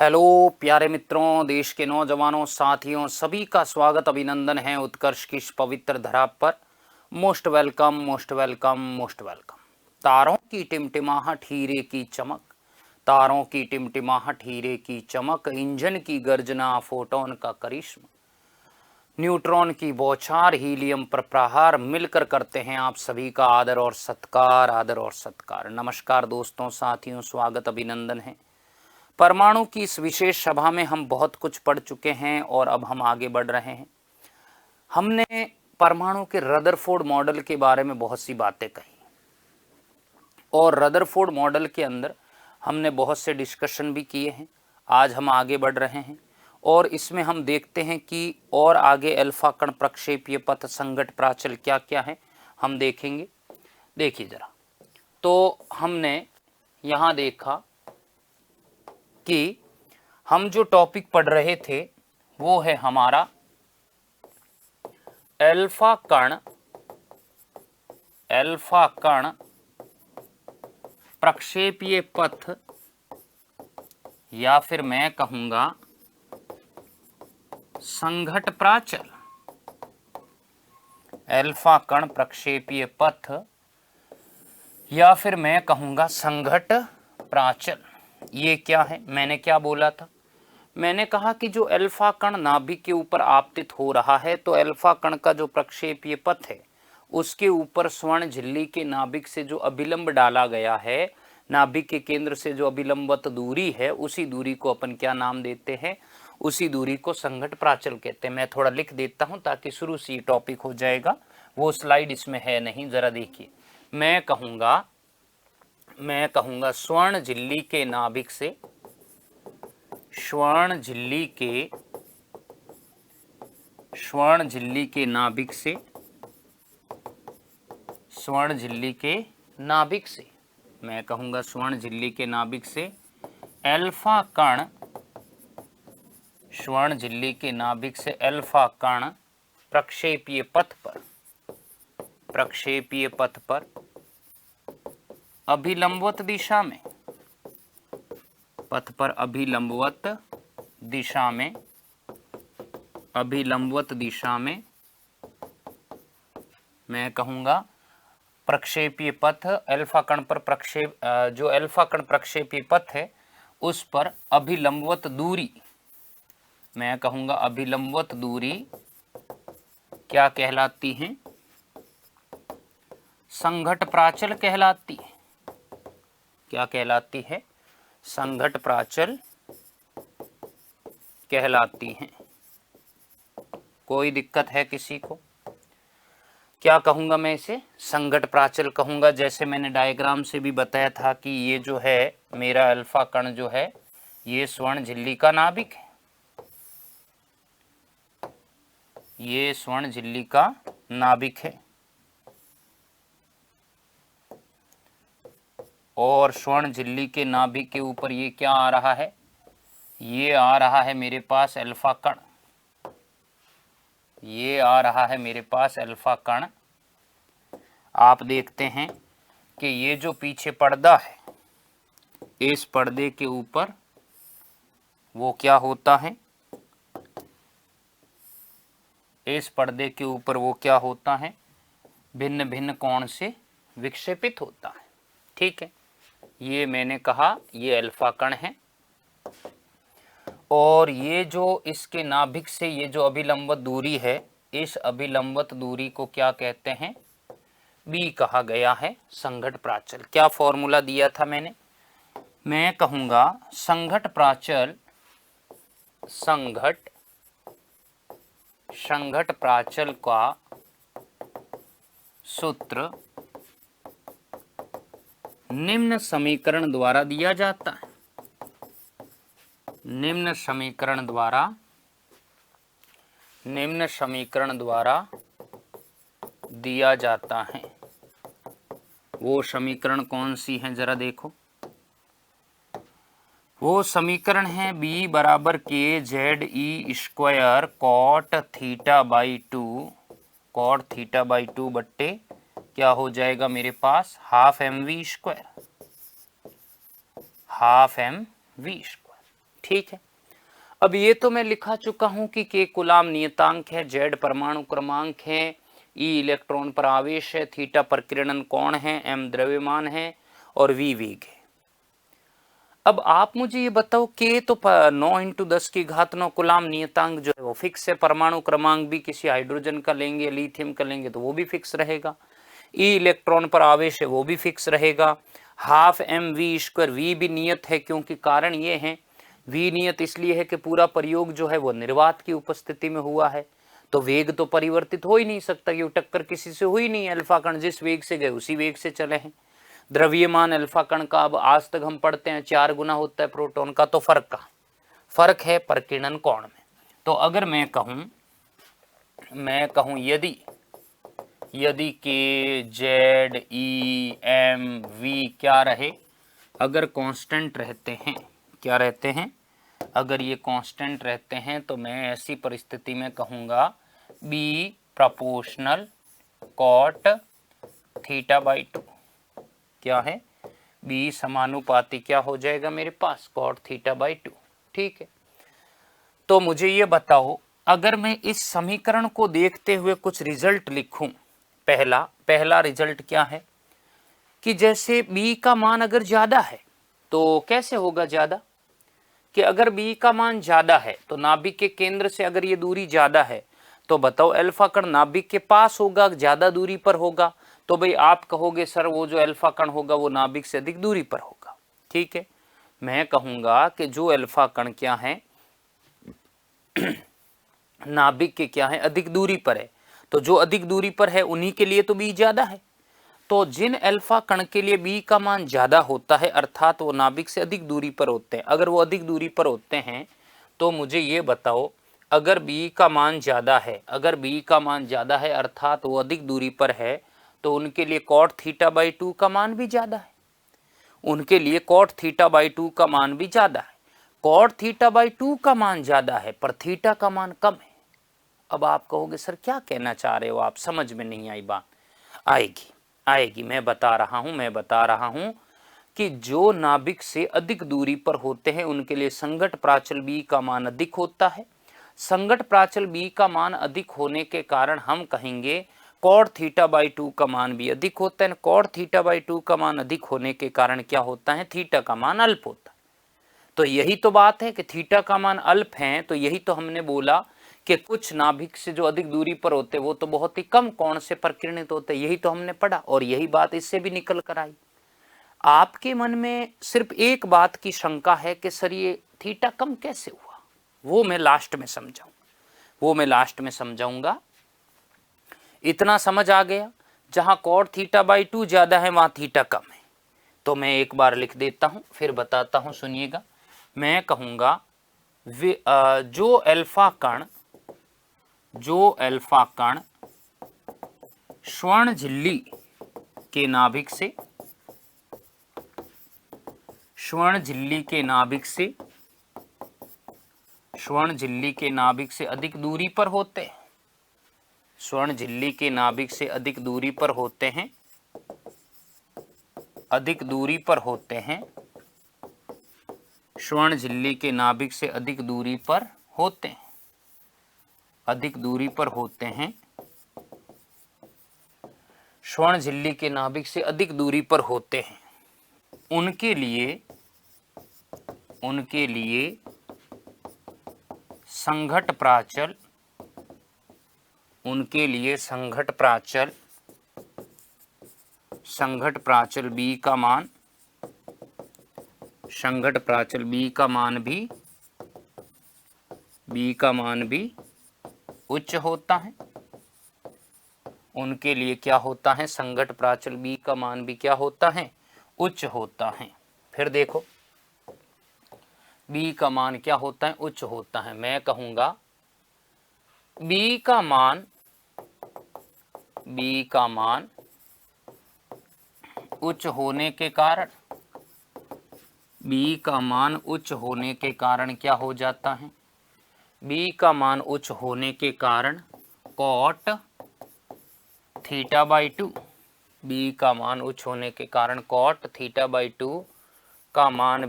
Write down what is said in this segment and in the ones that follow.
Hello प्यारे मित्रों, देश के नौजवानों, साथियों, सभी का स्वागत अभिनंदन है उत्कर्ष की इस पवित्र धरा पर। Most welcome, most welcome, most welcome. तारों की टिमटिमाहट, हीरे की चमक, तारों की टिमटिमाहट, हीरे की चमक, इंजन की गर्जना, फोटोन का करिश्मा, न्यूट्रॉन की बौछार, हीलियम पर प्रहार, मिलकर करते हैं आप सभी का आदर और सत्कार, आदर और सत्कार। नमस्कार दोस्तों, साथियों, स्वागत अभिनंदन है। परमाणु की इस विशेष सभा में हम बहुत कुछ पढ़ चुके हैं और अब हम आगे बढ़ रहे हैं। हमने परमाणु के रदरफोर्ड मॉडल के बारे में बहुत सी बातें कही और रदरफोर्ड मॉडल के अंदर हमने बहुत से डिस्कशन भी किए हैं। आज हम आगे बढ़ रहे हैं और इसमें हम देखते हैं कि और आगे अल्फा कण, प्रक्षेपीय पथ, संघट, प्राचल क्या क्या है हम देखेंगे। देखिए जरा, तो हमने यहाँ देखा कि हम जो टॉपिक पढ़ रहे थे वो है हमारा अल्फा कण प्रक्षेपीय पथ, या फिर मैं कहूंगा संघट प्राचल। अल्फा कण प्रक्षेपीय पथ या फिर मैं कहूंगा संघट प्राचल। ये क्या है? मैंने क्या बोला था? मैंने कहा कि जो अल्फा कण नाभिक के ऊपर आपतित हो रहा है, तो अल्फा कण का जो प्रक्षेपीय पथ है उसके ऊपर स्वर्ण झिल्ली के नाभिक से जो अभिलंब डाला गया है, नाभिक के केंद्र से जो अभिलंबवत दूरी है, उसी दूरी को अपन क्या नाम देते हैं? उसी दूरी को संघट प्राचल कहते हैं। मैं थोड़ा लिख देता हूं ताकि शुरू से टॉपिक हो जाएगा। वो स्लाइड इसमें है नहीं, जरा देखिए। मैं कहूंगा स्वर्ण झिल्ली के नाभिक से, स्वर्ण झिल्ली के नाभिक से, स्वर्ण झिल्ली के नाभिक से, मैं कहूंगा स्वर्ण झिल्ली के नाभिक से अल्फा कण, स्वर्ण झिल्ली के नाभिक से अल्फा कण प्रक्षेपीय पथ पर अभिलंबवत दिशा में, पथ पर अभिलंबवत दिशा में मैं कहूंगा प्रक्षेपीय पथ, अल्फा कण पर जो अल्फा कण प्रक्षेपीय पथ है उस पर अभिलंबवत दूरी, मैं कहूंगा अभिलंबवत दूरी क्या कहलाती है? संघट प्राचल कहलाती है। क्या कहलाती है? संघट प्राचल कहलाती है। कोई दिक्कत है किसी को? क्या कहूंगा मैं इसे? संघट प्राचल कहूंगा। जैसे मैंने डायग्राम से भी बताया था कि ये जो है मेरा अल्फा कण जो है ये स्वर्ण झिल्ली का नाभिक है, ये स्वर्ण झिल्ली का नाभिक है और स्वर्ण झिल्ली के नाभिक के ऊपर ये क्या आ रहा है? ये आ रहा है मेरे पास अल्फा कण, ये आ रहा है मेरे पास अल्फा कण। आप देखते हैं कि ये जो पीछे पर्दा है, इस पर्दे के ऊपर वो क्या होता है? इस पर्दे के ऊपर वो क्या होता है? भिन्न भिन्न कोण से विक्षेपित होता है। ठीक है, ये मैंने कहा ये अल्फा कण है और ये जो इसके नाभिक से ये जो अभिलंबवत दूरी है, इस अभिलंबवत दूरी को क्या कहते हैं? बी कहा गया है, संघट प्राचल। क्या फॉर्मूला दिया था मैंने? मैं कहूंगा संघट प्राचल का सूत्र निम्न समीकरण द्वारा दिया जाता है। निम्न समीकरण द्वारा दिया जाता है। वो समीकरण कौन सी है जरा देखो। वो समीकरण है बी बराबर K Z E square cot theta by two बट्टे क्या हो जाएगा मेरे पास? Half M V square. ठीक है। अब ये तो मैं लिखा चुका हूं कि के कूलाम नियतांक है, जेड परमाणु क्रमांक है, ई इलेक्ट्रॉन पर आवेश है, थीटा प्रकीर्णन कोण है, एम द्रव्यमान है और वी वेग है। अब आप मुझे ये बताओ के तो 9×10⁻9 कूलाम नियतांक जो है वो फिक्स है, परमाणु क्रमांक भी किसी हाइड्रोजन का लेंगे, लिथियम का लेंगे तो वो भी फिक्स रहेगा, ई इलेक्ट्रॉन पर आवेश है वो भी फिक्स रहेगा, half M V square, V भी नियत है, क्योंकि कारण ये है वी नियत इसलिए है कि पूरा प्रयोग जो है वो निर्वात की उपस्थिति में हुआ है, तो वेग तो परिवर्तित हो ही नहीं सकता, क्योंकि टक्कर किसी से हुई नहीं, अल्फा कण जिस वेग से गए उसी वेग से चले हैं। द्रव्यमान अल्फा कण का अब आज तक हम पढ़ते हैं 4 गुना होता है प्रोटॉन का, तो फर्क है प्रकीर्णन कोण में। तो अगर मैं कहूं यदि के जेड ई एम वी क्या रहे, अगर कांस्टेंट रहते हैं, क्या रहते हैं, अगर ये कांस्टेंट रहते हैं तो मैं ऐसी परिस्थिति में कहूंगा B proportional cot theta by 2, क्या है, बी समानुपाती क्या हो जाएगा मेरे पास, कॉट थीटा बाई 2। ठीक है, तो मुझे ये बताओ अगर मैं इस समीकरण को देखते हुए कुछ रिजल्ट लिखूं, पहला रिजल्ट क्या है कि जैसे बी का मान अगर ज्यादा है तो कैसे होगा ज्यादा, कि अगर बी का मान ज्यादा है तो नाभिक के केंद्र से अगर ये दूरी ज्यादा है तो बताओ अल्फा कण नाभिक के पास होगा, ज्यादा दूरी पर होगा, तो भाई आप कहोगे सर वो जो अल्फा कण होगा वो नाभिक से अधिक दूरी पर होगा। ठीक है, मैं कहूंगा कि जो अल्फा कण क्या है नाभिक के क्या है अधिक दूरी पर है, तो जो अधिक दूरी पर है उन्हीं के लिए तो बी ज्यादा है, तो जिन अल्फा कण के लिए बी का मान ज्यादा होता है अर्थात वो नाभिक से अधिक दूरी पर होते हैं, अगर वो अधिक दूरी पर होते हैं तो मुझे ये बताओ अगर बी का मान ज्यादा है, अगर बी का मान ज्यादा है अर्थात वो अधिक दूरी पर है तो उनके लिए कॉट थीटा बाई 2 का मान भी ज्यादा है, उनके लिए कॉट थीटा बाई 2 का मान भी ज्यादा है, कॉट थीटा बाई 2 का मान ज्यादा है पर थीटा का मान कम है। अब आप कहोगे सर क्या कहना चाह रहे हो आप, समझ में नहीं आई बात, आएगी मैं बता रहा हूं कि जो नाभिक से अधिक दूरी पर होते हैं उनके लिए संघट प्राचल बी का मान अधिक होता है, संघट प्राचल बी का मान अधिक होने के कारण हम कहेंगे कॉट थीटा बाई 2 का मान भी अधिक होता है, कॉट थीटा बाई 2 का मान अधिक होने के कारण क्या होता है, थीटा का मान अल्प होता है। तो यही तो बात है कि थीटा का मान अल्प है, तो यही तो हमने बोला कि कुछ नाभिक से जो अधिक दूरी पर होते वो तो बहुत ही कम कोण से प्रकीर्णित होते, यही तो हमने पढ़ा और यही बात इससे भी निकल कर आई। आपके मन में सिर्फ एक बात की शंका है कि सर ये थीटा कम कैसे हुआ, वो मैं लास्ट में समझाऊंगा, इतना समझ आ गया, जहां कॉट थीटा बाई 2 ज्यादा है वहां थीटा कम है। तो मैं एक बार लिख देता हूं फिर बताता हूं, सुनिएगा, मैं कहूंगा जो अल्फा कण स्वर्ण झिल्ली के नाभिक से अधिक दूरी पर होते हैं, स्वर्ण झिल्ली के नाभिक से अधिक दूरी पर होते हैं, स्वर्ण झिल्ली के नाभिक से अधिक दूरी पर होते हैं, स्वर्ण झिल्ली के नाभिक से अधिक दूरी पर होते हैं, उनके लिए संघट प्राचल बी का मान भी उच्च होता है, उनके लिए क्या होता है, संघट प्राचल बी का मान भी क्या होता है, उच्च होता है। फिर देखो बी का मान क्या होता है, उच्च होता है। मैं कहूंगा बी का मान उच्च होने के कारण क्या हो जाता है, बी का मान उच्च होने के कारण कॉट थीटा बाई 2, बी का मान उच्च होने के कारण कॉट थीटा बाई 2 का मान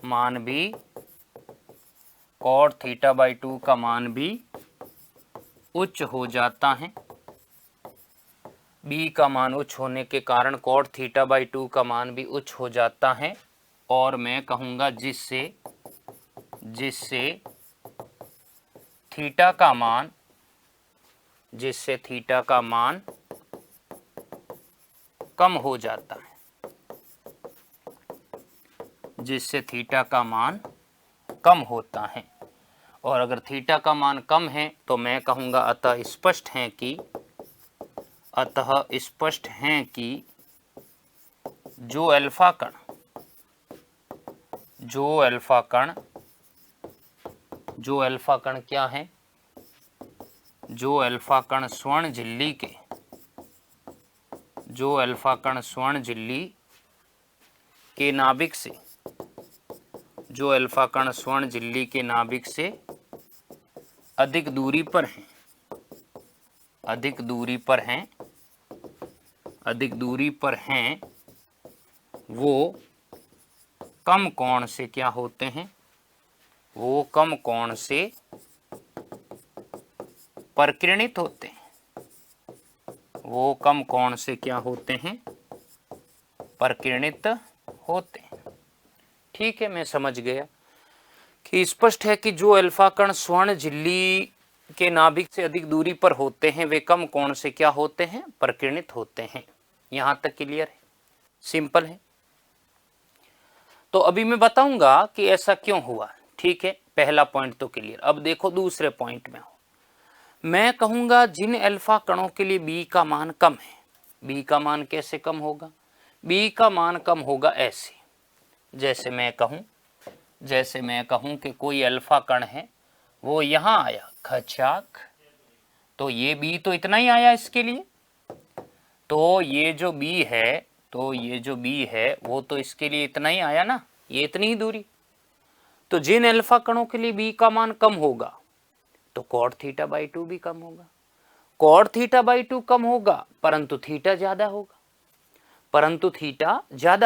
मान भी कॉट थीटा बाई 2 का मान भी उच्च हो जाता है। बी का मान उच्च होने के कारण कॉट थीटा बाई 2 का मान भी उच्च हो जाता है और मैं कहूँगा जिससे थीटा का मान कम हो जाता है, जिससे थीटा का मान कम होता है। और अगर थीटा का मान कम है तो मैं कहूँगा अतः स्पष्ट है कि जो अल्फा कण क्या है, जो अल्फा कण स्वर्ण झिल्ली के नाभिक से अधिक दूरी पर हैं, वो कम कोण से क्या होते हैं, वो कम कोण से परिकिरणित होते हैं, वो कम कोण से क्या होते हैं, परिकिरणित होते हैं। ठीक है, मैं समझ गया कि स्पष्ट है कि जो अल्फा कण स्वर्ण झिल्ली के नाभिक से अधिक दूरी पर होते हैं वे कम कोण से क्या होते हैं, परिकिरणित होते हैं। यहां तक क्लियर है, सिंपल है। तो अभी मैं बताऊंगा कि ऐसा क्यों हुआ। ठीक है, पहला पॉइंट तो क्लियर। अब देखो दूसरे पॉइंट में मैं कहूंगा जिन अल्फा कणों के लिए बी का मान कम है, बी का मान कैसे कम होगा, बी का मान कम होगा ऐसे, जैसे मैं कहूं कि कोई अल्फा कण है वो यहां आया खचाक, तो ये बी तो इतना ही आया इसके लिए, तो ये जो बी है वो तो इसके लिए इतना ही आया ना, ये इतनी ही दूरी। तो जिन अल्फा कणों के लिए बी का मान कम होगा तो कॉट थीटा बाई 2 भी कम होगा। कॉट थीटा बाई 2 कम होगा परंतु थीटा ज्यादा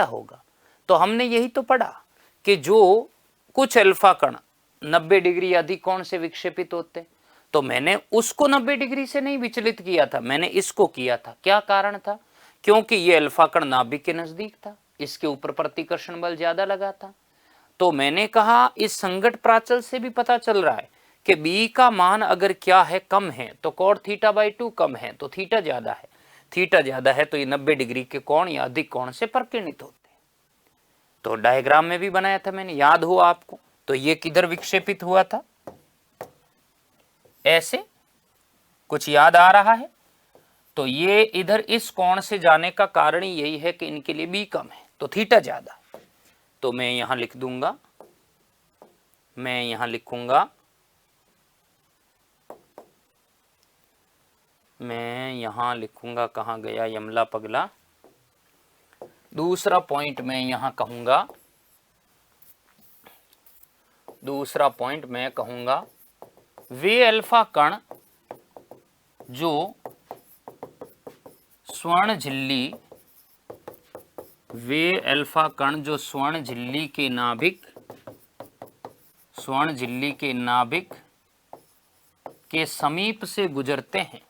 होगा। तो हमने यही तो पढ़ा कि जो कुछ अल्फा कण 90 डिग्री अधिक कोण से विक्षेपित होते, तो मैंने उसको 90 डिग्री से नहीं विचलित किया था, मैंने इसको किया था। क्या कारण था? क्योंकि ये अल्फा कण नाभिक के नजदीक था, इसके ऊपर प्रतिकर्षण बल ज्यादा लगा था। तो मैंने कहा इस संगत प्राचल से भी पता चल रहा है कि बी का मान अगर क्या है, कम है, तो कॉट थीटा बाई 2 कम है तो थीटा ज्यादा है, थीटा ज्यादा है तो ये 90 डिग्री के कोण या अधिक कोण से परिकिरणित होते हैं। तो डायग्राम में भी बनाया था मैंने, याद हो आपको। तो ये किधर विक्षेपित हुआ था, ऐसे कुछ याद आ रहा है? तो ये इधर इस कोण से जाने का कारण ही यही है कि इनके लिए बी कम है तो थीटा ज्यादा। तो मैं यहां लिखूंगा कहां गया यमला पगला। दूसरा पॉइंट मैं कहूंगा वे अल्फा कण जो स्वर्ण झिल्ली के नाभिक के समीप से गुजरते हैं,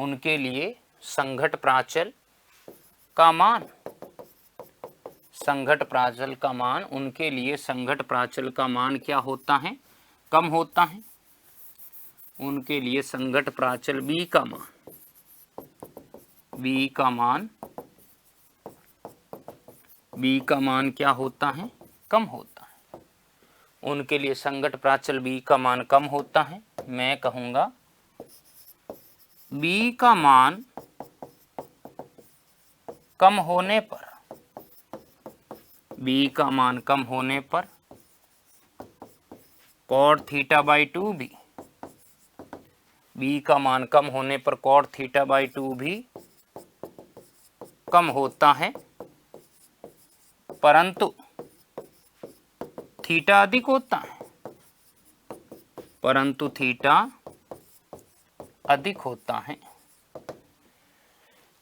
उनके लिए संघट प्राचल का मान क्या होता है, कम होता है। उनके लिए संघट प्राचल बी का मान क्या होता है, कम होता है। उनके लिए संघट प्राचल बी का मान कम होता है। मैं कहूंगा बी का मान कम होने पर कॉट थीटा बाई 2 भी, बी का मान कम होने पर कॉट थीटा बाई 2 भी कम होता है परंतु थीटा अधिक होता है, परंतु थीटा अधिक होता है।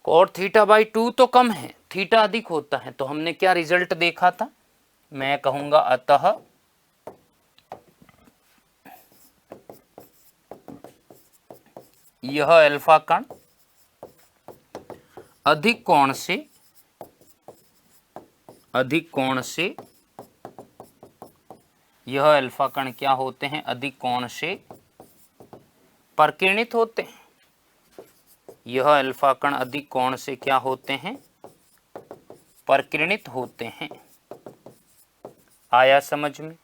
cot थीटा बाई 2 तो कम है, थीटा अधिक होता है, तो हमने क्या रिजल्ट देखा था? मैं कहूंगा अतः यह अल्फा कण अधिक कोण से यह अल्फा कण क्या होते हैं? अधिक कोण से परिकिरणित होते हैं। यह अल्फा कण अधिक कोण से क्या होते हैं? परिकिरणित होते हैं। आया समझ में?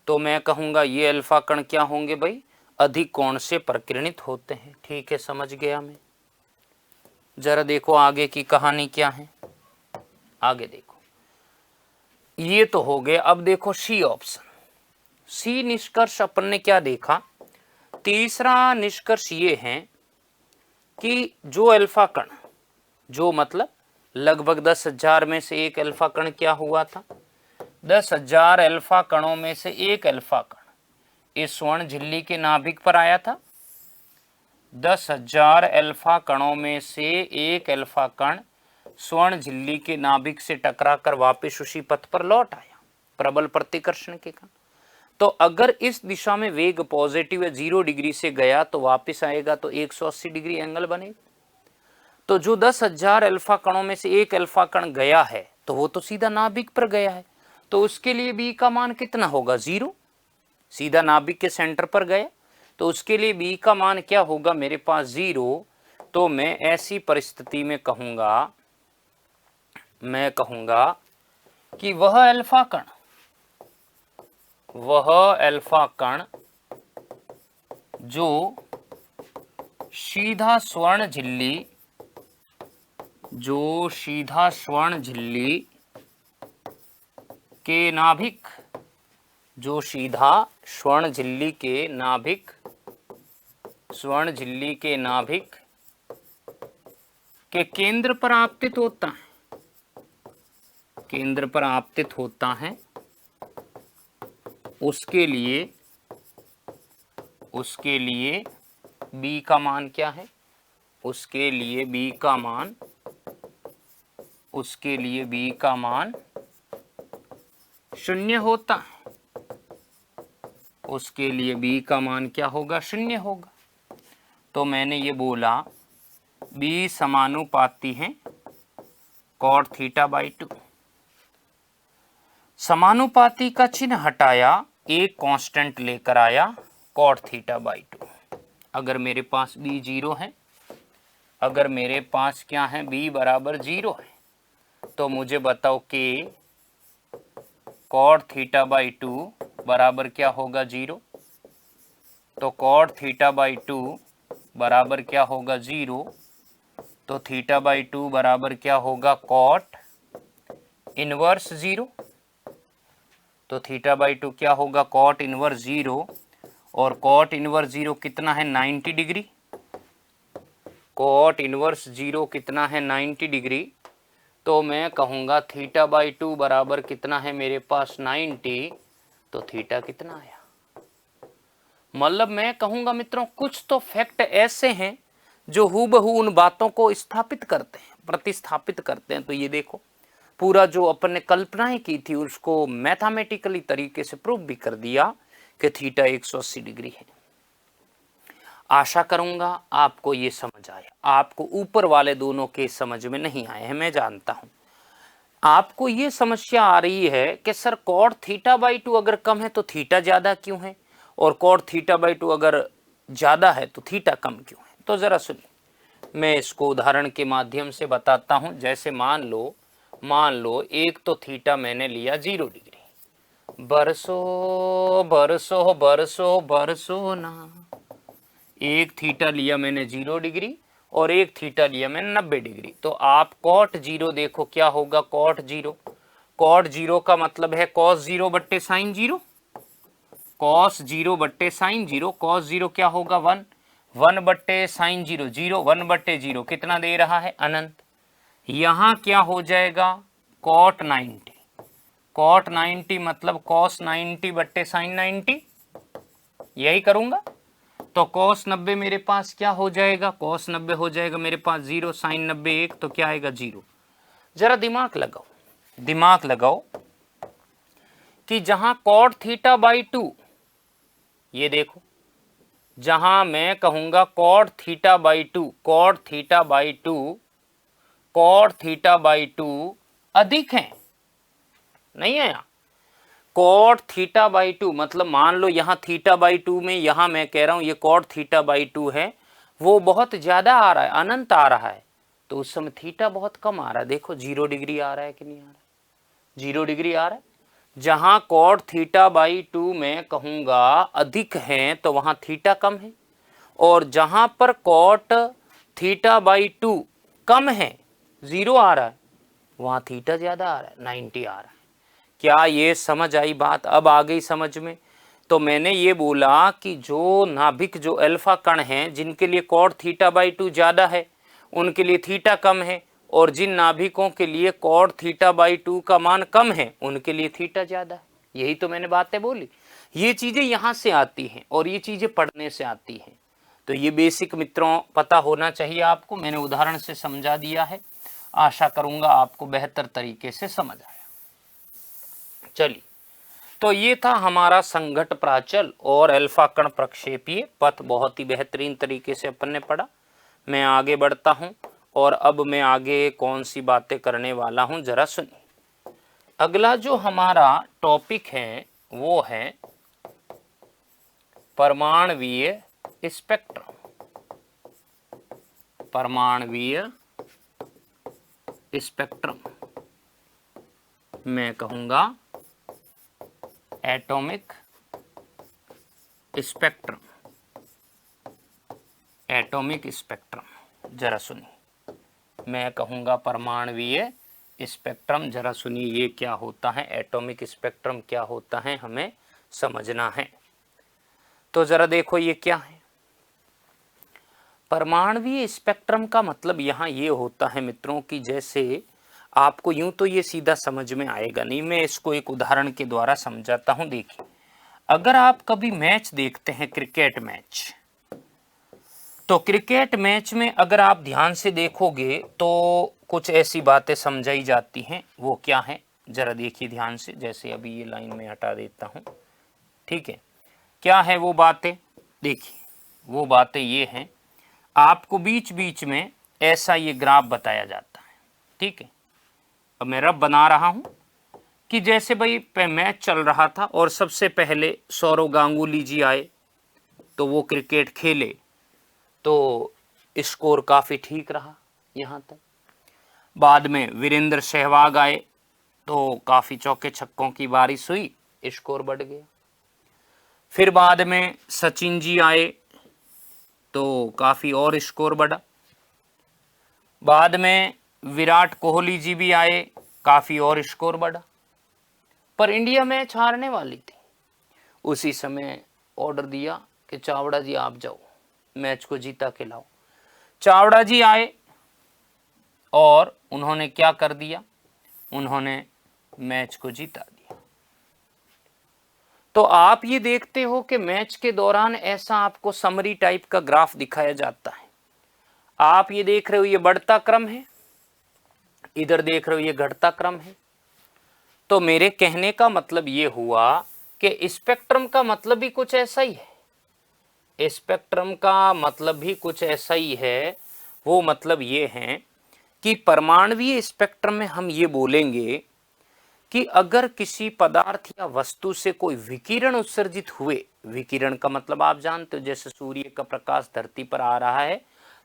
तो मैं कहूंगा ये अल्फा कण क्या होंगे भाई? अधिक कोण से परिकिरणित होते हैं। ठीक है, समझ गया मैं। जरा देखो आगे की कहानी क्या है। आगे देखो, ये तो हो गए। अब देखो सी ऑप्शन। सी निष्कर्ष अपन ने क्या देखा? तीसरा निष्कर्ष ये है कि जो अल्फा कण, जो मतलब लगभग 10,000 में से एक अल्फा कण क्या हुआ था? 10,000 अल्फा कणों में से एक अल्फा कण इस स्वर्ण झिल्ली के नाभिक पर आया था। 10,000 अल्फा कणों में से एक अल्फा कण स्वर्ण झिल्ली के नाभिक से टकराकर वापस उसी पथ पर लौट आया प्रबल प्रतिकर्षण के कारण। तो अगर इस दिशा में वेग पॉजिटिव या 0 डिग्री से गया तो वापस आएगा तो 180 डिग्री एंगल बनेगा। तो जो 10,000 अल्फा कणों में से एक अल्फा कण गया है तो वो तो सीधा नाभिक पर गया है, तो उसके लिए बी का मान कितना होगा? 0। सीधा नाभिक के सेंटर पर गया तो उसके लिए बी का मान क्या होगा मेरे पास? 0। तो मैं ऐसी परिस्थिति में कहूंगा कि वह अल्फा कण जो सीधा स्वर्ण झिल्ली के नाभिक, स्वर्ण झिल्ली के नाभिक के केंद्र पर आपतित होता है, उसके लिए बी का मान क्या है? उसके लिए बी का मान 0 होता है। उसके लिए बी का मान क्या होगा? 0 होगा। तो मैंने ये बोला बी समानुपाती है cot थीटा बाई 2। समानुपाती का चिन्ह हटाया, एक कांस्टेंट लेकर आया cot थीटा बाई 2। अगर मेरे पास b 0 है, अगर मेरे पास क्या है? b बराबर 0 है, तो मुझे बताओ कि cot थीटा बाई 2 बराबर क्या होगा? 0। तो cot थीटा बाई 2 बराबर क्या होगा? 0। तो थीटा बाई 2 बराबर क्या होगा? cot inverse 0। तो थीटा बाई 2 क्या होगा? cot inverse 0। और cot इनवर्स 0 कितना है? 90 डिग्री। cot इनवर्स 0 कितना है? 90 डिग्री। तो मैं कहूँगा थीटा बाई 2 बराबर कितना है मेरे पास? 90। तो थीटा कितना आया? मतलब मैं कहूँगा मित्रों कुछ तो फैक्ट ऐसे हैं जो हूबहू उन बातों को स्थापित करते हैं, प्रतिस्थापित करते हैं। तो ये देखो पूरा जो अपन ने कल्पनाएं की थी उसको मैथमेटिकली तरीके से प्रूव भी कर दिया कि थीटा 180 डिग्री है। आशा करूंगा आपको ये समझ आया। आपको ऊपर वाले दोनों के समझ में नहीं आए हैं, मैं जानता हूं। आपको ये समस्या आ रही है कि सर cot थीटा बाई 2 अगर कम है तो थीटा ज्यादा क्यों है, और cot थीटा बाई 2 अगर ज्यादा है तो थीटा कम क्यों है। तो जरा सुनिए, मैं इसको उदाहरण के माध्यम से बताता हूं। जैसे मान लो एक तो थीटा मैंने लिया 0 डिग्री। बरसो ना, एक थीटा लिया मैंने 0 डिग्री और एक थीटा लिया मैंने 90 डिग्री। तो आप cot 0 देखो क्या होगा? cot 0 का मतलब है cos 0 बट्टे साइन 0। cos 0 बट्टे साइन 0। cos 0 क्या होगा? 1 बट्टे साइन 0 0, 1 बट्टे 0 कितना दे रहा है? अनंत। यहाँ क्या हो जाएगा, cot 90, cot 90 मतलब cos 90 बट्टे sin 90, यही करूंगा। तो cos 90 मेरे पास क्या हो जाएगा, cos 90 हो जाएगा मेरे पास 0, sin 90 1, तो क्या आएगा 0। जरा दिमाग लगाओ, दिमाग लगाओ कि जहां cot थीटा बाई 2, ये देखो जहां मैं कहूंगा cot theta by 2, cot theta by 2, cot theta by 2 अधिक है, नहीं है। cot थीटा बाई 2 मतलब मान लो यहां थीटा बाई 2 में, यहां मैं कह रहा हूं ये cot थीटा बाई 2 है, वो बहुत ज्यादा आ रहा है, अनंत आ रहा है, तो उस समय थीटा बहुत कम आ रहा है। देखो 0 डिग्री आ रहा है कि नहीं आ रहा है, 0 डिग्री आ रहा है। जहां cot थीटा बाई 2 में कहूंगा अधिक है तो वहां थीटा कम है, और जहां पर cot थीटा बाई 2 कम है, 0 आ रहा है, वहां थीटा ज्यादा आ रहा है, 90 आ रहा है। क्या ये समझ आई बात, अब आ गई समझ में। तो मैंने ये बोला कि जो नाभिक, जो अल्फा कण हैं जिनके लिए cot थीटा बाई 2 ज्यादा है उनके लिए थीटा कम है, और जिन नाभिकों के लिए cot थीटा बाई 2 का मान कम है उनके लिए थीटा ज्यादा है। यही तो मैंने बातें बोली। ये चीजें यहाँ से आती हैं और ये चीजें पढ़ने से आती हैं। तो ये बेसिक मित्रों पता होना चाहिए आपको। मैंने उदाहरण से समझा दिया है, आशा करूंगा आपको बेहतर तरीके से समझ आया। चलिए, तो ये था हमारा संघट प्राचल और अल्फा कण प्रक्षेपीय पथ, बहुत ही बेहतरीन तरीके से अपन ने पढ़ा। मैं आगे बढ़ता हूं और अब मैं आगे कौन सी बातें करने वाला हूं जरा सुनिए। अगला जो हमारा टॉपिक है वो है परमाणवीय स्पेक्ट्रम। परमाणवीय स्पेक्ट्रम, मैं कहूंगा एटॉमिक स्पेक्ट्रम। एटॉमिक स्पेक्ट्रम जरा सुनिए, मैं कहूंगा परमाणवीय स्पेक्ट्रम। जरा सुनिए ये क्या होता है, एटॉमिक स्पेक्ट्रम क्या होता है, हमें समझना है। तो जरा देखो ये क्या है। परमाणवीय स्पेक्ट्रम का मतलब यहाँ ये होता है मित्रों कि जैसे आपको यूं तो ये सीधा समझ में आएगा नहीं, मैं इसको एक उदाहरण के द्वारा समझाता हूं। देखिए, अगर आप कभी मैच देखते हैं, क्रिकेट मैच, तो क्रिकेट मैच में अगर आप ध्यान से देखोगे तो कुछ ऐसी बातें समझाई जाती हैं। वो क्या है जरा देखिए ध्यान से। जैसे अभी ये लाइन में हटा देता हूं, ठीक है। क्या है वो बातें, देखिए वो बातें ये हैं, आपको बीच बीच में ऐसा ये ग्राफ बताया जाता है, ठीक है। अब मैं रफ बना रहा हूं कि जैसे भाई मैच चल रहा था और सबसे पहले सौरव गांगुली जी आए तो वो क्रिकेट खेले, तो स्कोर काफ़ी ठीक रहा यहाँ तक। बाद में वीरेंद्र सहवाग आए तो काफ़ी चौके छक्कों की बारिश हुई, स्कोर बढ़ गया। फिर बाद में सचिन जी आए तो काफ़ी और स्कोर बढ़ा। बाद में विराट कोहली जी भी आए, काफ़ी और स्कोर बढ़ा। पर इंडिया मैच हारने वाली थी। उसी समय ऑर्डर दिया कि चावड़ा जी आप जाओ, मैच को जीता के लाओ। चावड़ा जी आए और उन्होंने क्या कर दिया, उन्होंने मैच को जीता दिया। तो आप ये देखते हो कि मैच के दौरान ऐसा आपको समरी टाइप का ग्राफ दिखाया जाता है। आप ये देख रहे हो ये बढ़ता क्रम है, इधर देख रहे हो ये घटता क्रम है। तो मेरे कहने का मतलब ये हुआ कि स्पेक्ट्रम का मतलब भी कुछ ऐसा ही है। स्पेक्ट्रम का मतलब भी कुछ ऐसा ही है। वो मतलब ये है कि परमाणवीय स्पेक्ट्रम में हम ये बोलेंगे कि अगर किसी पदार्थ या वस्तु से कोई विकिरण उत्सर्जित हुए, विकिरण का मतलब आप जानते हो, जैसे सूर्य का प्रकाश धरती पर आ रहा है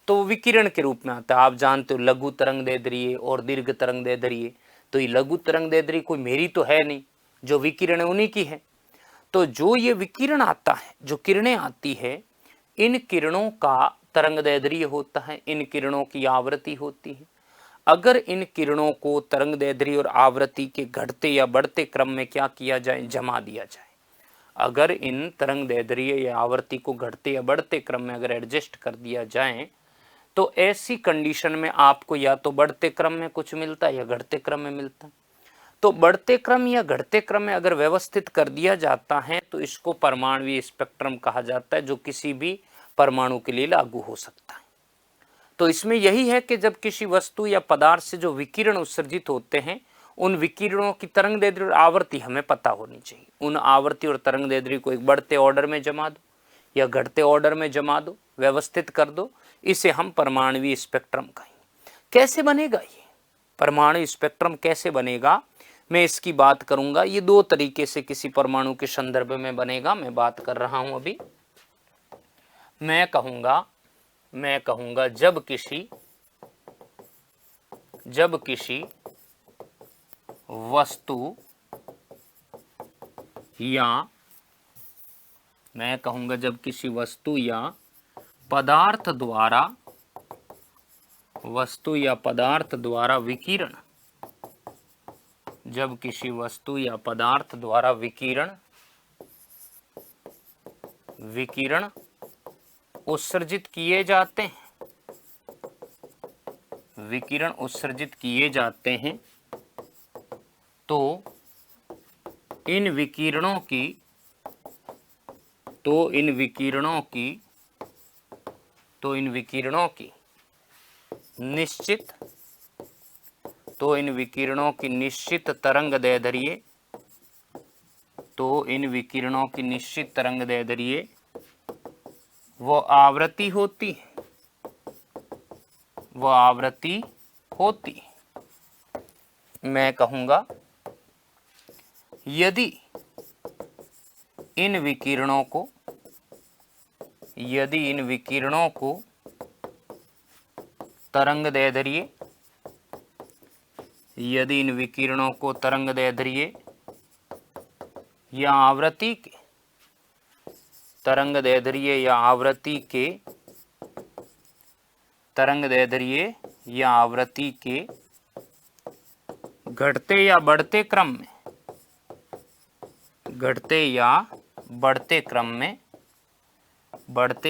तो वो विकिरण के रूप में आता है। आप जानते हो लघु तरंगदैर्ध्य और दीर्घ तरंगदैर्ध्य। तो ये लघु तरंगदैर्ध्य कोई मेरी तो है नहीं, जो विकिरण है उन्हीं की है। तो जो ये विकिरण आता है, जो किरणें आती है, इन किरणों का तरंगदैर्ध्य होता है, इन किरणों की आवृत्ति होती है। अगर इन किरणों को तरंगदैर्ध्य और आवृत्ति के घटते या बढ़ते क्रम में क्या किया जाए, जमा दिया जाए। अगर इन तरंगदैर्ध्य या आवृत्ति को घटते या बढ़ते क्रम में अगर एडजस्ट कर दिया जाए तो ऐसी कंडीशन में आपको या तो बढ़ते क्रम में कुछ मिलता है या घटते क्रम में मिलता है। तो बढ़ते क्रम या घटते क्रम में अगर व्यवस्थित कर दिया जाता है तो इसको परमाणुवीय स्पेक्ट्रम कहा जाता है, जो किसी भी परमाणु के लिए लागू हो सकता है। तो इसमें यही है कि जब किसी वस्तु या पदार्थ से जो विकिरण उत्सर्जित होते हैं, उन विकिरणों की तरंगदैर्ध्य और आवृत्ति हमें पता होनी चाहिए। उन आवृत्ति और तरंगदैर्ध्य को एक बढ़ते ऑर्डर में जमा दो या घटते ऑर्डर में जमा दो, व्यवस्थित कर दो, इसे हम परमाणुवीय स्पेक्ट्रम कहेंगे। कैसे बनेगा ये परमाणु स्पेक्ट्रम, कैसे बनेगा, मैं इसकी बात करूंगा। ये दो तरीके से किसी परमाणु के संदर्भ में बनेगा, मैं बात कर रहा हूं अभी। मैं कहूंगा जब किसी वस्तु या मैं कहूंगा जब किसी वस्तु या पदार्थ द्वारा विकिरण, जब किसी वस्तु या पदार्थ द्वारा विकिरण उत्सर्जित किए जाते हैं, विकिरण उत्सर्जित किए जाते हैं, तो इन विकिरणों की निश्चित तरंगदैर्ध्य वो आवृत्ति होती है। मैं कहूंगा यदि इन विकिरणों को तरंगदैर्ध्य या आवृत्ति के घटते या बढ़ते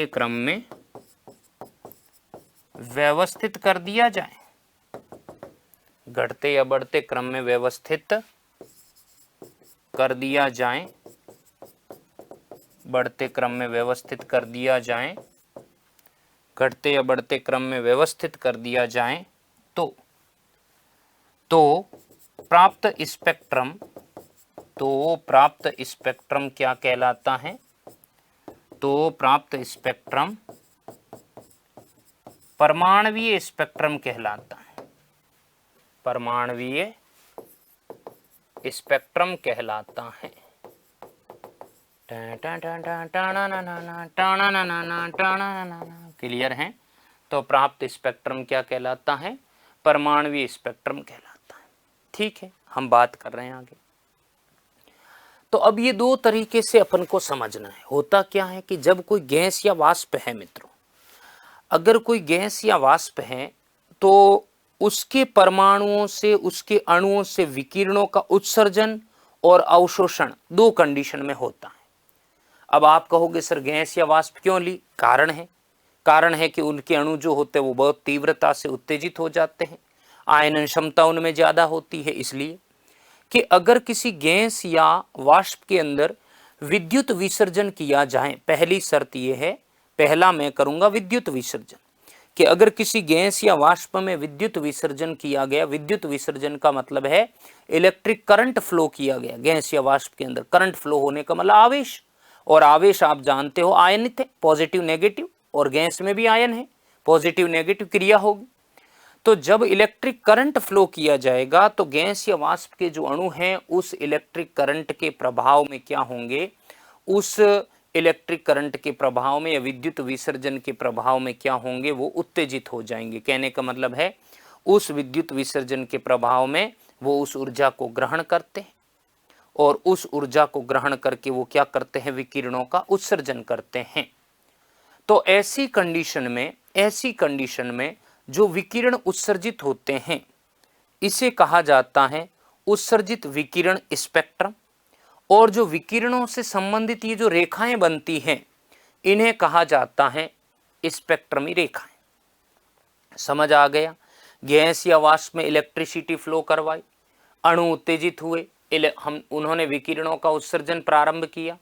क्रम में व्यवस्थित कर दिया जाए, घटते या बढ़ते क्रम में व्यवस्थित कर दिया जाए, बढ़ते क्रम में व्यवस्थित कर दिया जाए, घटते या बढ़ते क्रम में व्यवस्थित कर दिया जाए, तो प्राप्त स्पेक्ट्रम क्या कहलाता है? तो प्राप्त स्पेक्ट्रम परमाणुवीय स्पेक्ट्रम कहलाता है, परमाणुवीय स्पेक्ट्रम कहलाता है। क्लियर है? तो प्राप्त स्पेक्ट्रम क्या कहलाता है? परमाणुवीय स्पेक्ट्रम कहलाता है। ठीक है, हम बात कर रहे हैं आगे। तो अब ये दो तरीके से अपन को समझना है। होता क्या है कि जब कोई गैस या वाष्प है मित्रों, अगर कोई गैस या वाष्प है तो उसके परमाणुओं से, उसके अणुओं से विकिरणों का उत्सर्जन और अवशोषण दो कंडीशन में होता है। अब आप कहोगे सर गैस या वाष्प क्यों ली? कारण है कि उनके अणु जो होते हैं वो बहुत तीव्रता से उत्तेजित हो जाते हैं, आयनन क्षमता उनमें ज्यादा होती है। इसलिए कि अगर किसी गैस या वाष्प के अंदर विद्युत विसर्जन किया जाए, पहली शर्त यह है, पहला मैं करूंगा विद्युत विसर्जन, कि अगर किसी गैस या वाष्प में विद्युत विसर्जन किया गया, विद्युत विसर्जन का मतलब है इलेक्ट्रिक करंट फ्लो किया गया। गैस या वाष्प के अंदर करंट फ्लो होने का मतलब आवेश, और आवेश आप जानते हो आयनित है, पॉजिटिव नेगेटिव, और गैस में भी आयन है, पॉजिटिव नेगेटिव क्रिया होगी। तो जब इलेक्ट्रिक करंट फ्लो किया जाएगा तो गैस या वाष्प के जो अणु हैं उस इलेक्ट्रिक करंट के प्रभाव में क्या होंगे? उस इलेक्ट्रिक करंट के प्रभाव में या विद्युत विसर्जन के प्रभाव में क्या होंगे? वो उत्तेजित हो जाएंगे। कहने का मतलब है उस विद्युत विसर्जन के प्रभाव में वो उस ऊर्जा को ग्रहण करते हैं, और उस ऊर्जा को ग्रहण करके वो क्या करते हैं? विकिरणों का उत्सर्जन करते हैं। तो ऐसी कंडीशन में जो विकिरण उत्सर्जित होते हैं इसे कहा जाता है उत्सर्जित विकिरण स्पेक्ट्रम, और जो विकिरणों से संबंधित ये जो रेखाएं बनती हैं इन्हें कहा जाता है स्पेक्ट्रमी रेखाएं। समझ आ गया। गैस या वाष्प में इलेक्ट्रिसिटी फ्लो करवाई, अणु उत्तेजित हुए, उन्होंने विकिरणों का उत्सर्जन प्रारंभ किया,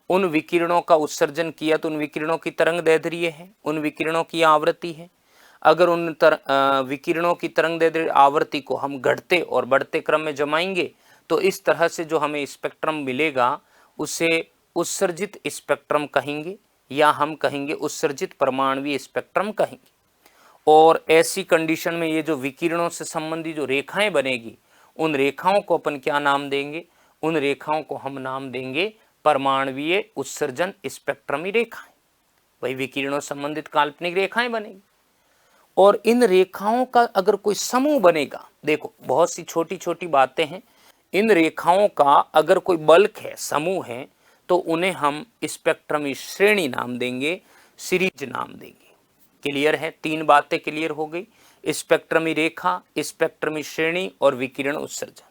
उन विकिरणों का उत्सर्जन किया तो उन विकिरणों की तरंग दैर्ध्य है, उन विकिरणों की आवृत्ति है। अगर उन विकिरणों की तरंग दैर्ध्य आवृत्ति को हम घटते और बढ़ते क्रम में जमाएंगे तो इस तरह से जो हमें स्पेक्ट्रम मिलेगा उसे उत्सर्जित स्पेक्ट्रम कहेंगे, या हम कहेंगे उत्सर्जित परमाणुवीय स्पेक्ट्रम कहेंगे। और ऐसी कंडीशन में ये जो विकिरणों से संबंधित जो रेखाएं बनेगी उन रेखाओं को अपन क्या नाम देंगे, उन रेखाओं को हम नाम देंगे परमाणुवीय उत्सर्जन स्पेक्ट्रमी रेखाएं। वही विकिरणों संबंधित काल्पनिक रेखाएं बनेगी। और इन रेखाओं का अगर कोई समूह बनेगा, देखो बहुत सी छोटी छोटी बातें हैं, इन रेखाओं का अगर कोई बल्क है, समूह है, तो उन्हें हम स्पेक्ट्रमी श्रेणी नाम देंगे, सीरीज नाम देंगे। क्लियर है? 3 बातें क्लियर हो गई, स्पेक्ट्रमी रेखा, स्पेक्ट्रमी श्रेणी और विकिरण उत्सर्जन।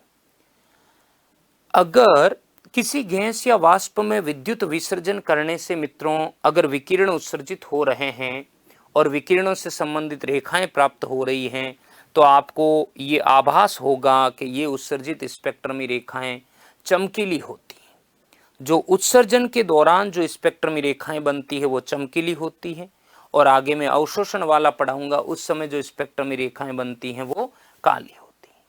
अगर किसी गैस या वाष्प में विद्युत विसर्जन करने से मित्रों अगर विकिरण उत्सर्जित हो रहे हैं और विकिरणों से संबंधित रेखाएं प्राप्त हो रही हैं तो आपको ये आभास होगा कि ये उत्सर्जित स्पेक्ट्रमी रेखाएं चमकीली होती हैं। जो उत्सर्जन के दौरान जो स्पेक्ट्रमी रेखाएं बनती है वो चमकीली होती है, और आगे मैं अवशोषण वाला पढ़ाऊंगा उस समय जो स्पेक्ट्रमी रेखाएं बनती हैं वो काली होती हैं।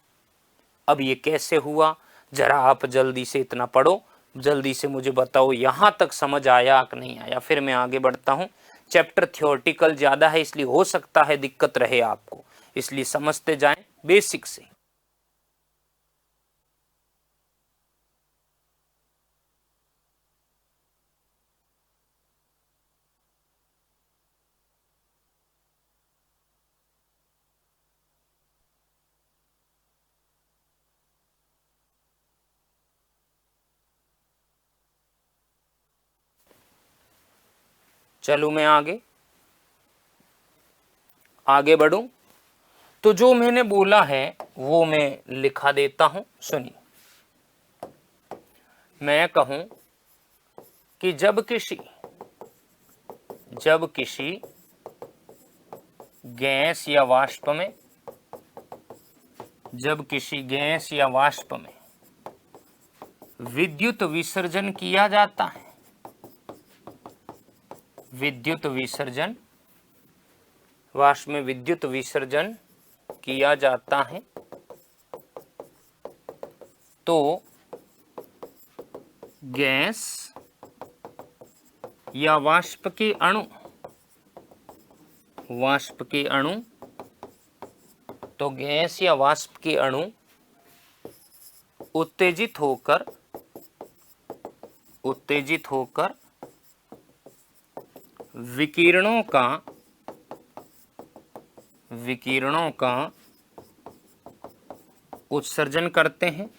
अब ये कैसे हुआ, जरा आप जल्दी से इतना पढ़ो, जल्दी से मुझे बताओ यहां तक समझ आया कि नहीं आया, फिर मैं आगे बढ़ता हूं। चैप्टर थ्योरेटिकल ज्यादा है इसलिए हो सकता है दिक्कत रहे आपको, इसलिए समझते जाएं बेसिक से। चलूं मैं आगे बढ़ूं तो जो मैंने बोला है वो मैं लिखा देता हूं, सुनिए। मैं कहूं कि जब किसी गैस या वाष्प में विद्युत विसर्जन किया जाता है, वाष्प में विद्युत विसर्जन किया जाता है तो गैस या वाष्प के अणु उत्तेजित होकर विकिरणों का उत्सर्जन करते हैं,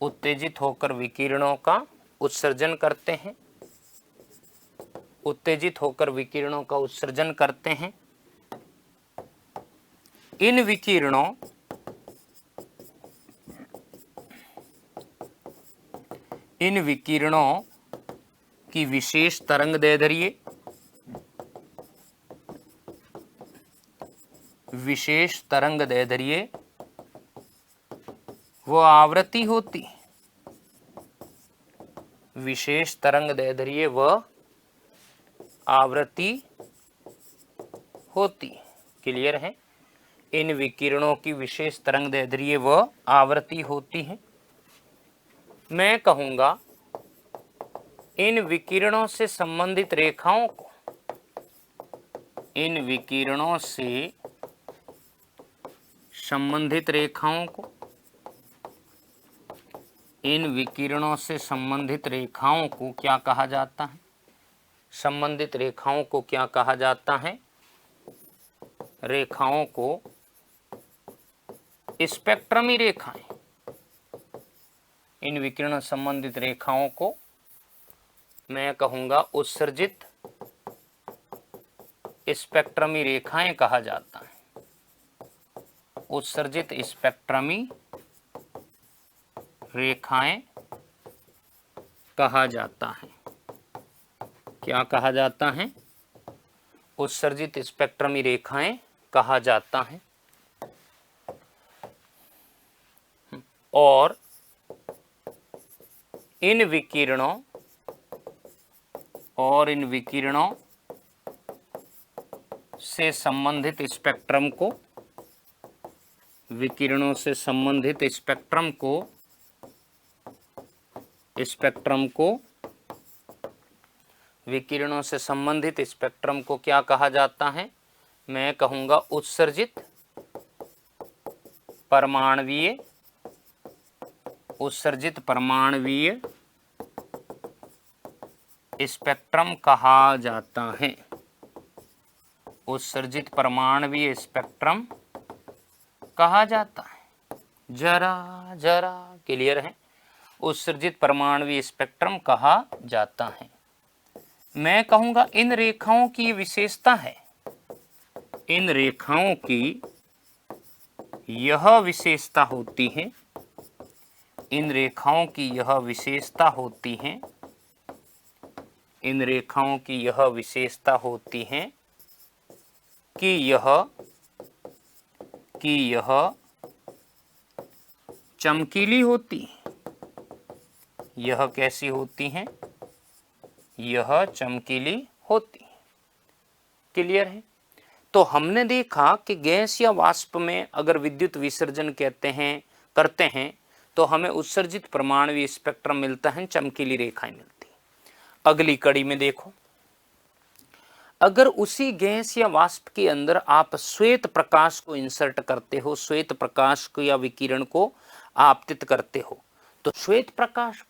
उत्तेजित होकर विकिरणों का उत्सर्जन करते हैं। इन विकिरणों की विशेष तरंग दैर्ध्य वो आवृत्ति होती, विशेष तरंग दैर्ध्य व आवृत्ति होती। क्लियर है? इन विकिरणों की विशेष तरंग दैर्ध्य व आवृत्ति होती है। मैं कहूंगा इन विकिरणों से संबंधित रेखाओं को, इन विकिरणों से संबंधित रेखाओं को क्या कहा जाता है? संबंधित रेखाओं को क्या कहा जाता है? रेखाओं को स्पेक्ट्रमी रेखाएं। इन विकिरण संबंधित रेखाओं को मैं कहूंगा उत्सर्जित स्पेक्ट्रमी रेखाएं कहा जाता है, उत्सर्जित स्पेक्ट्रमी रेखाएं कहा जाता है। क्या कहा जाता है? उत्सर्जित स्पेक्ट्रमी रेखाएं कहा जाता है। और इन विकिरणों से संबंधित स्पेक्ट्रम को विकिरणों से संबंधित स्पेक्ट्रम को क्या कहा जाता है? मैं कहूंगा उत्सर्जित परमाणवीय स्पेक्ट्रम कहा जाता है। उत्सर्जित परमाणवीय स्पेक्ट्रम कहा जाता है। जरा क्लियर है? उत्सर्जित परमाणवीय स्पेक्ट्रम कहा जाता है। मैं कहूंगा इन रेखाओं की विशेषता है, इन रेखाओं की यह विशेषता होती है, इन रेखाओं की यह विशेषता होती है, इन रेखाओं की यह विशेषता होती है कि यह चमकीली होती है। यह कैसी होती हैं? यह चमकीली होती है। क्लियर है? तो हमने देखा कि गैस या वाष्प में अगर विद्युत विसर्जन करते हैं तो हमें उत्सर्जित परमाणु स्पेक्ट्रम मिलता है, चमकीली रेखाएं मिलती हैं। अगली कड़ी में देखो, अगर उसी गैस या वाष्प के अंदर आप श्वेत प्रकाश को इंसर्ट करते हो, श्वेत प्रकाश को या विकिरण को आपतित करते हो, तो श्वेत प्रकाश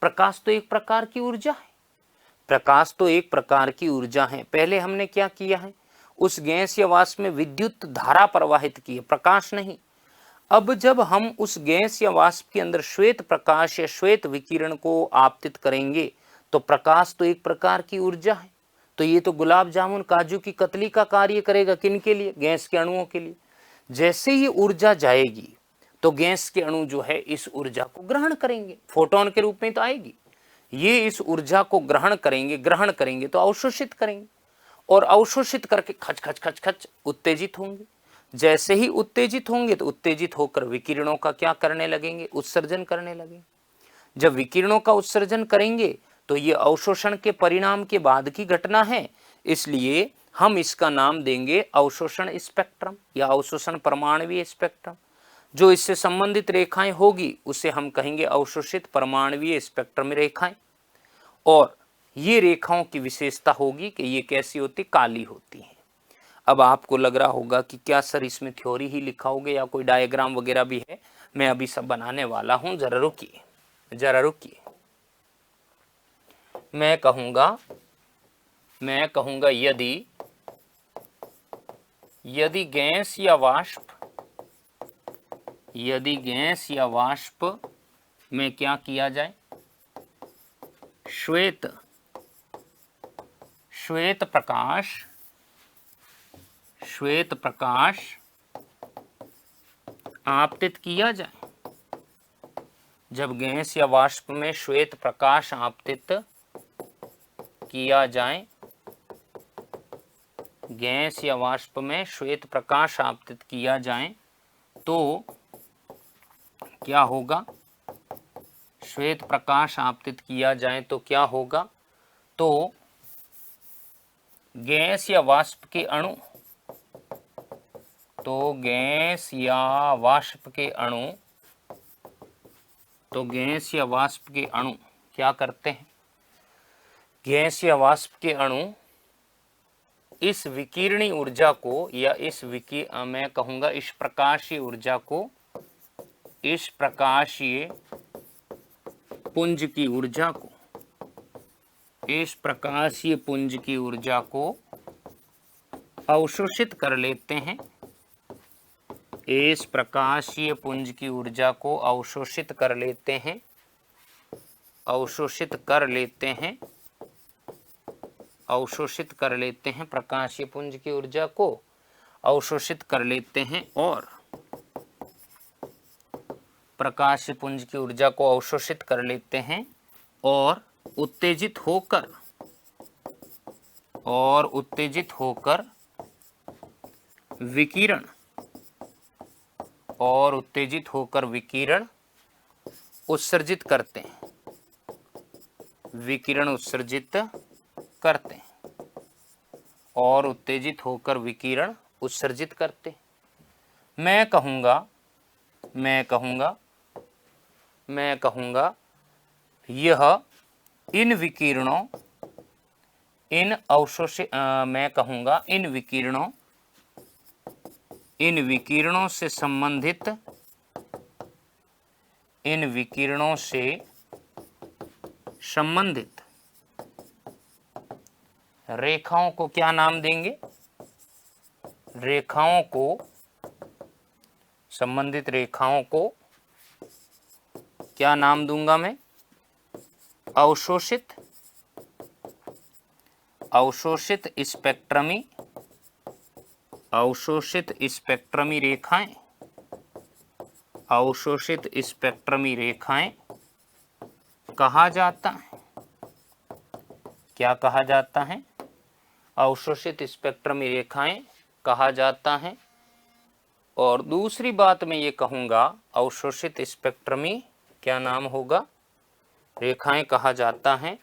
तो एक प्रकार की ऊर्जा है, प्रकाश तो एक प्रकार की ऊर्जा है। पहले हमने क्या किया है? उस गैस या वाष्प में विद्युत धारा प्रवाहित की है, प्रकाश नहीं। अब जब हम उस गैस या वाष्प के अंदर श्वेत प्रकाश या श्वेत विकिरण को आपतित करेंगे तो प्रकाश तो एक प्रकार की ऊर्जा है। तो ये तो गुलाब जामुन काजू की कतली का कार्य करेगा। किन के लिए? गैस के अणुओं के लिए। जैसे ही ऊर्जा जाएगी तो गैस के अणु जो है इस ऊर्जा को ग्रहण करेंगे, फोटोन के रूप में तो आएगी, ये इस ऊर्जा को ग्रहण करेंगे तो अवशोषित करेंगे, और अवशोषित करके खच खच खच खच उत्तेजित होंगे। जैसे ही उत्तेजित होंगे तो उत्तेजित होकर विकिरणों का क्या करने लगेंगे? उत्सर्जन करने लगेंगे। जब विकिरणों का उत्सर्जन करेंगे तो ये अवशोषण के परिणाम के बाद की घटना है, इसलिए हम इसका नाम देंगे अवशोषण स्पेक्ट्रम या अवशोषण परमाणवीय स्पेक्ट्रम। जो इससे संबंधित रेखाएं होगी उसे हम कहेंगे अवशोषित परमाणवीय स्पेक्ट्रम रेखाएं। और ये रेखाओं की विशेषता होगी कि ये कैसी होती? काली होती हैं। अब आपको लग रहा होगा कि क्या सर इसमें थ्योरी ही लिखा होगा या कोई डायग्राम वगैरह भी है? मैं अभी सब बनाने वाला हूं, जरा रुकिए। मैं कहूंगा यदि गैस या वाष्प में क्या किया जाए? श्वेत प्रकाश आपतित किया जाए। जब गैस या वाष्प में श्वेत प्रकाश आपतित किया जाए, गैस या वाष्प में श्वेत प्रकाश आपतित किया जाए तो क्या होगा? श्वेत प्रकाश आपतित किया जाए तो क्या होगा? तो गैस या वाष्प के अणु क्या करते हैं? गैस या वाष्प के अणु इस विकिरणी ऊर्जा को या मैं कहूंगा इस प्रकाशीय ऊर्जा को, इस प्रकाशीय पुंज की ऊर्जा को अवशोषित कर लेते हैं। इस प्रकाशीय पुंज की ऊर्जा को अवशोषित कर लेते हैं, प्रकाशीय पुंज की ऊर्जा को अवशोषित कर लेते हैं और प्रकाशीय पुंज की ऊर्जा को अवशोषित कर लेते हैं और उत्तेजित होकर विकिरण और उत्तेजित होकर विकिरण उत्सर्जित करते हैं, विकिरण उत्सर्जित करते हैं और उत्तेजित होकर विकिरण उत्सर्जित करते हैं। मैं कहूँगा यह इन विकिरणों इन अवशोषित मैं कहूँगा इन विकिरणों से संबंधित रेखाओं को क्या नाम देंगे? संबंधित रेखाओं को क्या नाम दूंगा मैं? अवशोषित स्पेक्ट्रमी रेखाएं कहा जाता है। क्या कहा जाता है? अवशोषित स्पेक्ट्रमी रेखाएं कहा जाता है। और दूसरी बात मैं ये कहूँगा, अवशोषित स्पेक्ट्रमी क्या नाम होगा? रेखाएं कहा जाता है।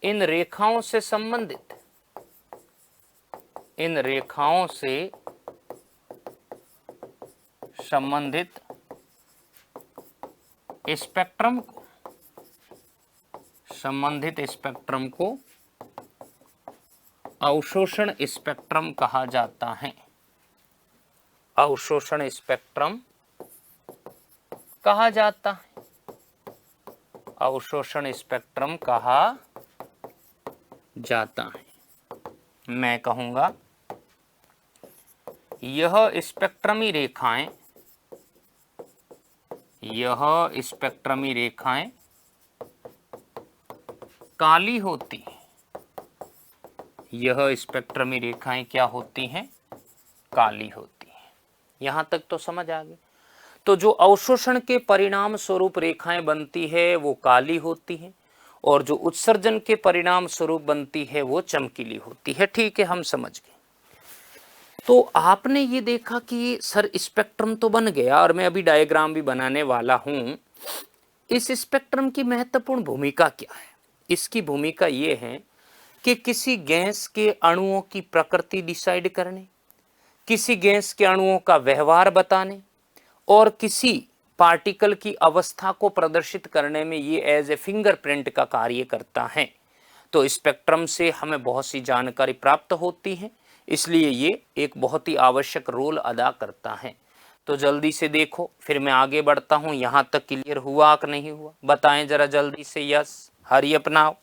इन रेखाओं से संबंधित स्पेक्ट्रम को अवशोषण स्पेक्ट्रम कहा जाता है। अवशोषण स्पेक्ट्रम कहा जाता है। अवशोषण स्पेक्ट्रम कहा जाता है। मैं कहूँगा यह स्पेक्ट्रमी रेखाएं काली होती हैं। यह स्पेक्ट्रमी रेखाएं क्या होती हैं? काली होती हैं। यहां तक तो समझ आ गई। तो जो अवशोषण के परिणाम स्वरूप रेखाएं बनती है वो काली होती है, और जो उत्सर्जन के परिणाम स्वरूप बनती है वो चमकीली होती है। ठीक है, हम समझ गए। तो आपने ये देखा कि सर स्पेक्ट्रम तो बन गया, और मैं अभी डायग्राम भी बनाने वाला हूं। इस स्पेक्ट्रम की महत्वपूर्ण भूमिका क्या है? इसकी भूमिका ये है कि किसी गैस के अणुओं की प्रकृति डिसाइड करने, किसी गैस के अणुओं का व्यवहार बताने, और किसी पार्टिकल की अवस्था को प्रदर्शित करने में ये एज ए फिंगरप्रिंट का कार्य करता है। तो स्पेक्ट्रम से हमें बहुत सी जानकारी प्राप्त होती है, इसलिए ये एक बहुत ही आवश्यक रोल अदा करता है। तो जल्दी से देखो, फिर मैं आगे बढ़ता हूँ। यहाँ तक क्लियर हुआ कि नहीं हुआ? बताएं जरा जल्दी से। यस, हरी अपनाओ।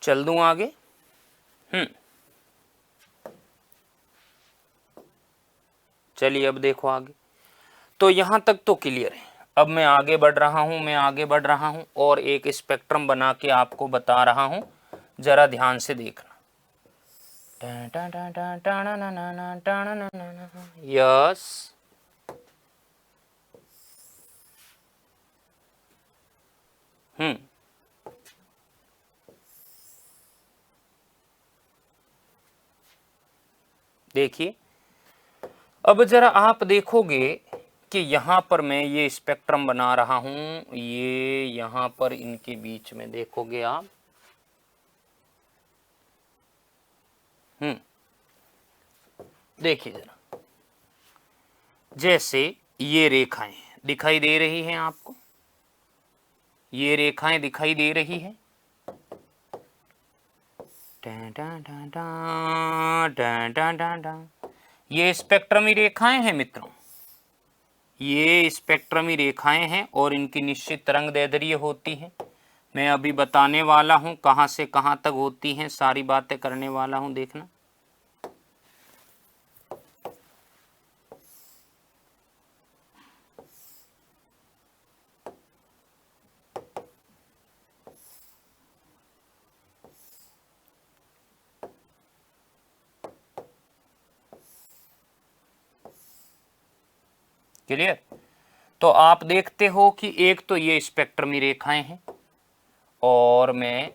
चल दूं आगे? चलिए अब देखो आगे। तो यहां तक तो क्लियर है। अब मैं आगे बढ़ रहा हूं और एक स्पेक्ट्रम बना के आपको बता रहा हूं, जरा ध्यान से देखना। यस, देखिए अब जरा आप देखोगे कि यहां पर मैं ये स्पेक्ट्रम बना रहा हूं, ये यहां पर इनके बीच में देखोगे आप, देखिए जरा, जैसे ये रेखाएं दिखाई दे रही हैं आपको, ये रेखाएं दिखाई दे रही है। ये स्पेक्ट्रमी रेखाएं हैं मित्रों, ये स्पेक्ट्रमी रेखाएं हैं और इनकी निश्चित तरंगदैर्ध्य होती है। मैं अभी बताने वाला हूं कहां से कहां तक होती हैं, सारी बातें करने वाला हूं, देखना। क्लियर। तो आप देखते हो कि एक तो ये स्पेक्ट्रमी रेखाएं हैं और मैं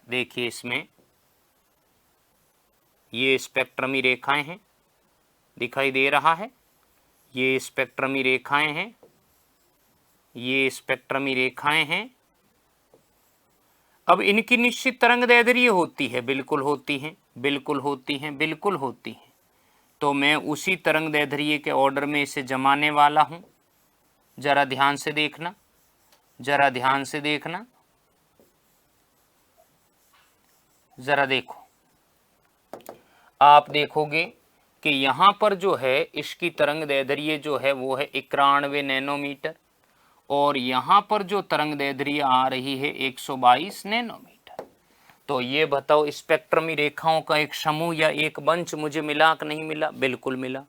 देखिए इसमें ये स्पेक्ट्रमी रेखाएं हैं, दिखाई दे रहा है, ये स्पेक्ट्रमी रेखाएं हैं, ये स्पेक्ट्रमी रेखाएं हैं। अब इनकी निश्चित तरंगदैर्ध्य होती है, बिल्कुल होती हैं, बिल्कुल होती हैं, बिल्कुल होती हैं। तो मैं उसी तरंगदैर्ध्य के ऑर्डर में इसे जमाने वाला हूं। जरा ध्यान से देखना, जरा ध्यान से देखना, जरा देखो, आप देखोगे कि यहां पर जो है इसकी तरंगदैर्ध्य जो है वो है 91 नैनोमीटर और यहां पर जो तरंगदैर्ध्य आ रही है 122 नैनोमीटर। तो ये बताओ स्पेक्ट्रमी रेखाओं का एक समूह या एक बंच मुझे मिला कि नहीं मिला? बिल्कुल मिला,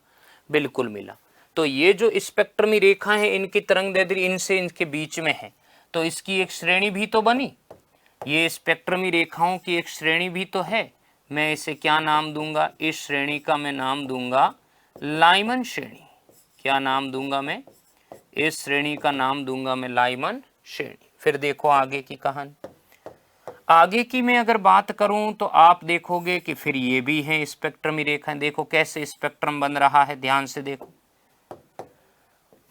बिल्कुल मिला। तो ये जो स्पेक्ट्रमी रेखा है इनकी तरंगदैर्ध्य इनसे इनके बीच में है, तो इसकी एक श्रेणी भी तो बनी। ये स्पेक्ट्रमी रेखाओं की एक श्रेणी भी तो है। मैं इसे क्या नाम दूंगा? इस श्रेणी का मैं नाम दूंगा लाइमन श्रेणी। क्या नाम दूंगा मैं? इस श्रेणी का नाम दूंगा मैं लाइमन श्रेणी। फिर देखो आगे की कहानी। आगे की मैं अगर बात करूं तो आप देखोगे कि फिर ये भी है स्पेक्ट्रमी रेखाएं। देखो कैसे स्पेक्ट्रम बन रहा है, ध्यान से देखो।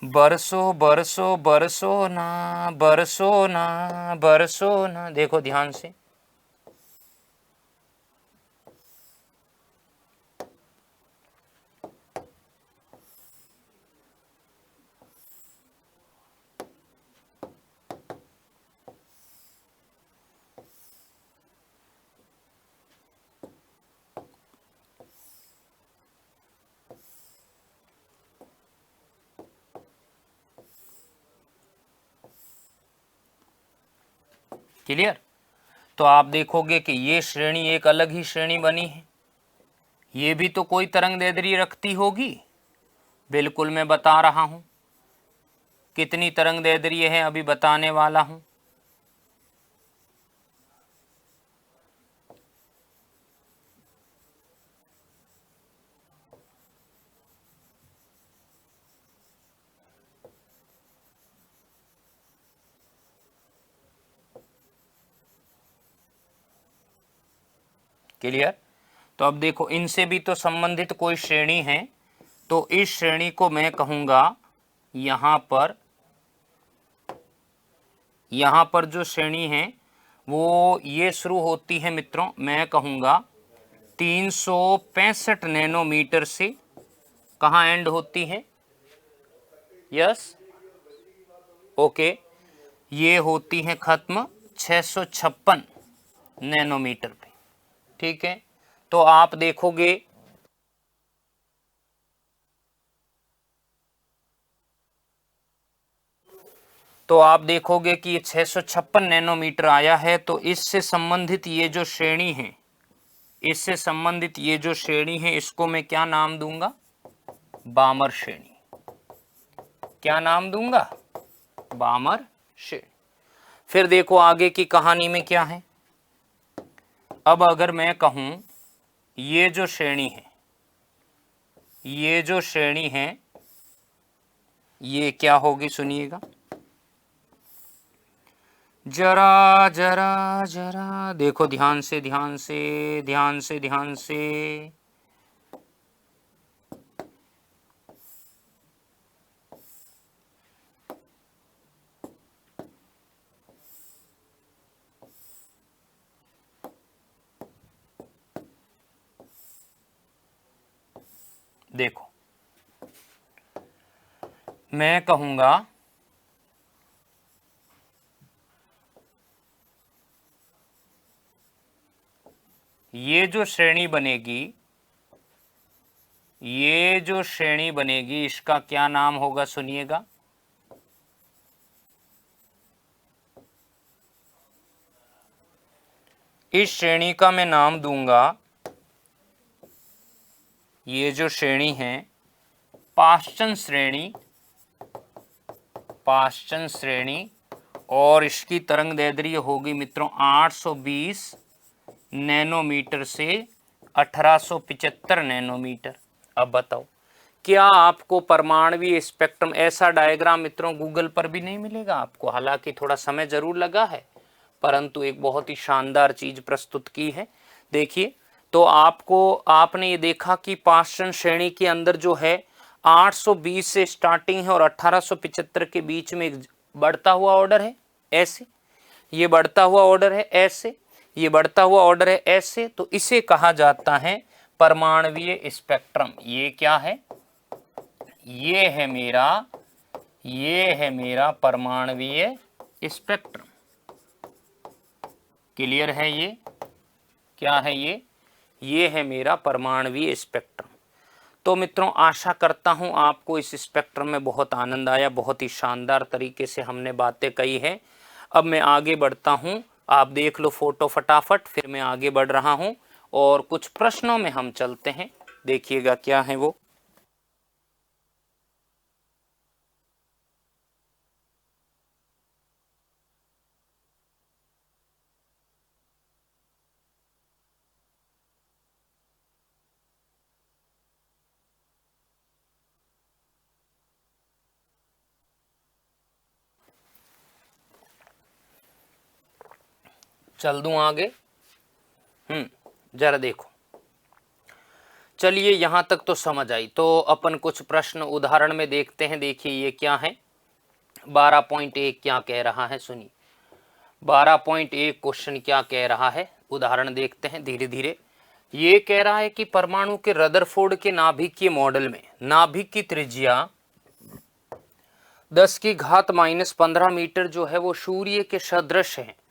बरसो बरसो बरसो ना, बरसो ना, बरसो ना, देखो ध्यान से। क्लियर। तो आप देखोगे कि ये श्रेणी एक अलग ही श्रेणी बनी है। ये भी तो कोई तरंगदैर्ध्य रखती होगी। बिल्कुल मैं बता रहा हूं कितनी तरंगदैर्ध्य है, अभी बताने वाला हूं। क्लियर। तो अब देखो इनसे भी तो संबंधित कोई श्रेणी है, तो इस श्रेणी को मैं कहूंगा यहां पर जो श्रेणी है वो ये शुरू होती है मित्रों, मैं कहूंगा 365 नैनोमीटर से कहां एंड होती है? Yes, okay. ये होती है खत्म 656 नैनोमीटर पे। ठीक है। तो आप देखोगे कि ये 656 नैनोमीटर आया है। तो इससे संबंधित ये जो श्रेणी है, इससे संबंधित ये जो श्रेणी है इसको मैं क्या नाम दूंगा? बामर श्रेणी। क्या नाम दूंगा? बामर श्रेणी। फिर देखो आगे की कहानी में क्या है। अब अगर मैं कहूं ये जो श्रेणी है, ये जो श्रेणी है ये क्या होगी? सुनिएगा जरा जरा जरा, देखो ध्यान से ध्यान से ध्यान से ध्यान से। देखो मैं कहूंगा ये जो श्रेणी बनेगी, ये जो श्रेणी बनेगी इसका क्या नाम होगा? सुनिएगा, इस श्रेणी का मैं नाम दूंगा, ये जो श्रेणी है पाश्चन श्रेणी, पाश्चन श्रेणी। और इसकी तरंगदैर्ध्य होगी मित्रों 820 नैनोमीटर से 1875 नैनोमीटर। अब बताओ क्या आपको परमाणुवीय स्पेक्ट्रम, ऐसा डायग्राम मित्रों गूगल पर भी नहीं मिलेगा आपको, हालांकि थोड़ा समय जरूर लगा है परंतु एक बहुत ही शानदार चीज प्रस्तुत की है। देखिए, तो आपने ये देखा कि पाषाण श्रेणी के अंदर जो है 820 से स्टार्टिंग है और 1875 के बीच में एक बढ़ता हुआ ऑर्डर है ऐसे, ये बढ़ता हुआ ऑर्डर है ऐसे, ये बढ़ता हुआ ऑर्डर है ऐसे, तो इसे कहा जाता है परमाणुवीय स्पेक्ट्रम। ये क्या है? ये है मेरा परमाणुवीय स्पेक्ट्रम। क्लियर है? ये क्या है? ये है मेरा परमाणुवीय स्पेक्ट्रम। तो मित्रों, आशा करता हूं आपको इस स्पेक्ट्रम में बहुत आनंद आया, बहुत ही शानदार तरीके से हमने बातें कही हैं। अब मैं आगे बढ़ता हूं, आप देख लो फोटो फटाफट, फिर मैं आगे बढ़ रहा हूं और कुछ प्रश्नों में हम चलते हैं। देखिएगा क्या है वो। चल दूं आगे? जरा देखो, चलिए यहां तक तो समझ आई। तो अपन कुछ प्रश्न उदाहरण में देखते हैं। देखिए ये क्या है, 12.1 क्या कह रहा है, सुनिए 12.1 क्वेश्चन क्या कह रहा है, उदाहरण देखते हैं धीरे धीरे। ये कह रहा है कि परमाणु के रदरफोर्ड के नाभिकीय मॉडल में नाभिक की त्रिज्या 10⁻⁻15 मीटर जो है वो सूर्य के सदृश है,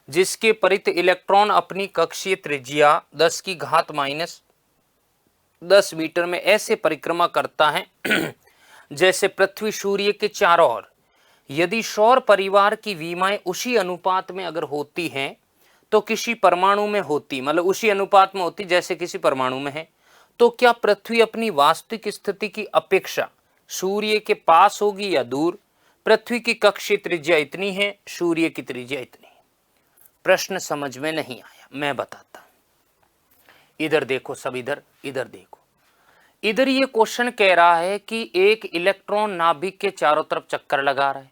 जिसके परित इलेक्ट्रॉन अपनी कक्षीय त्रिज्या 10⁻10 मीटर में ऐसे परिक्रमा करता है जैसे पृथ्वी सूर्य के चारों ओर। यदि सौर परिवार की विमाएं उसी अनुपात में अगर होती हैं तो किसी परमाणु में होती, मतलब उसी अनुपात में होती जैसे किसी परमाणु में है, तो क्या पृथ्वी अपनी वास्तविक स्थिति की अपेक्षा सूर्य के पास होगी या दूर? पृथ्वी की कक्षीय त्रिज्या इतनी है, सूर्य की त्रिज्या इतनी है। प्रश्न समझ में नहीं आया, मैं बताता हूं। इधर देखो सब, इधर देखो, इधर ये क्वेश्चन कह रहा है कि एक इलेक्ट्रॉन नाभिक के चारों तरफ चक्कर लगा रहा है।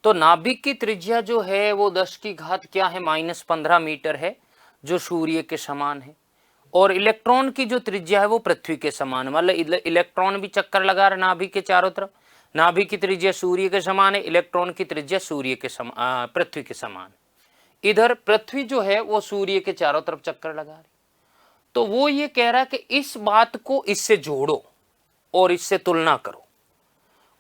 तो नाभिक की त्रिज्या जो है वो 10 की घात क्या है, -15 मीटर है, जो सूर्य के समान है। और इलेक्ट्रॉन की जो त्रिज्या है वो पृथ्वी के समान, मतलब इलेक्ट्रॉन भी चक्कर लगा रहा है नाभिक के चारों तरफ। नाभिक की त्रिज्या सूर्य के समान है, इलेक्ट्रॉन की त्रिज्या पृथ्वी के समान। इधर पृथ्वी जो है वो सूर्य के चारों तरफ चक्कर लगा रही। तो वो ये कह रहा है कि इस बात को इससे जोड़ो और इससे तुलना करो,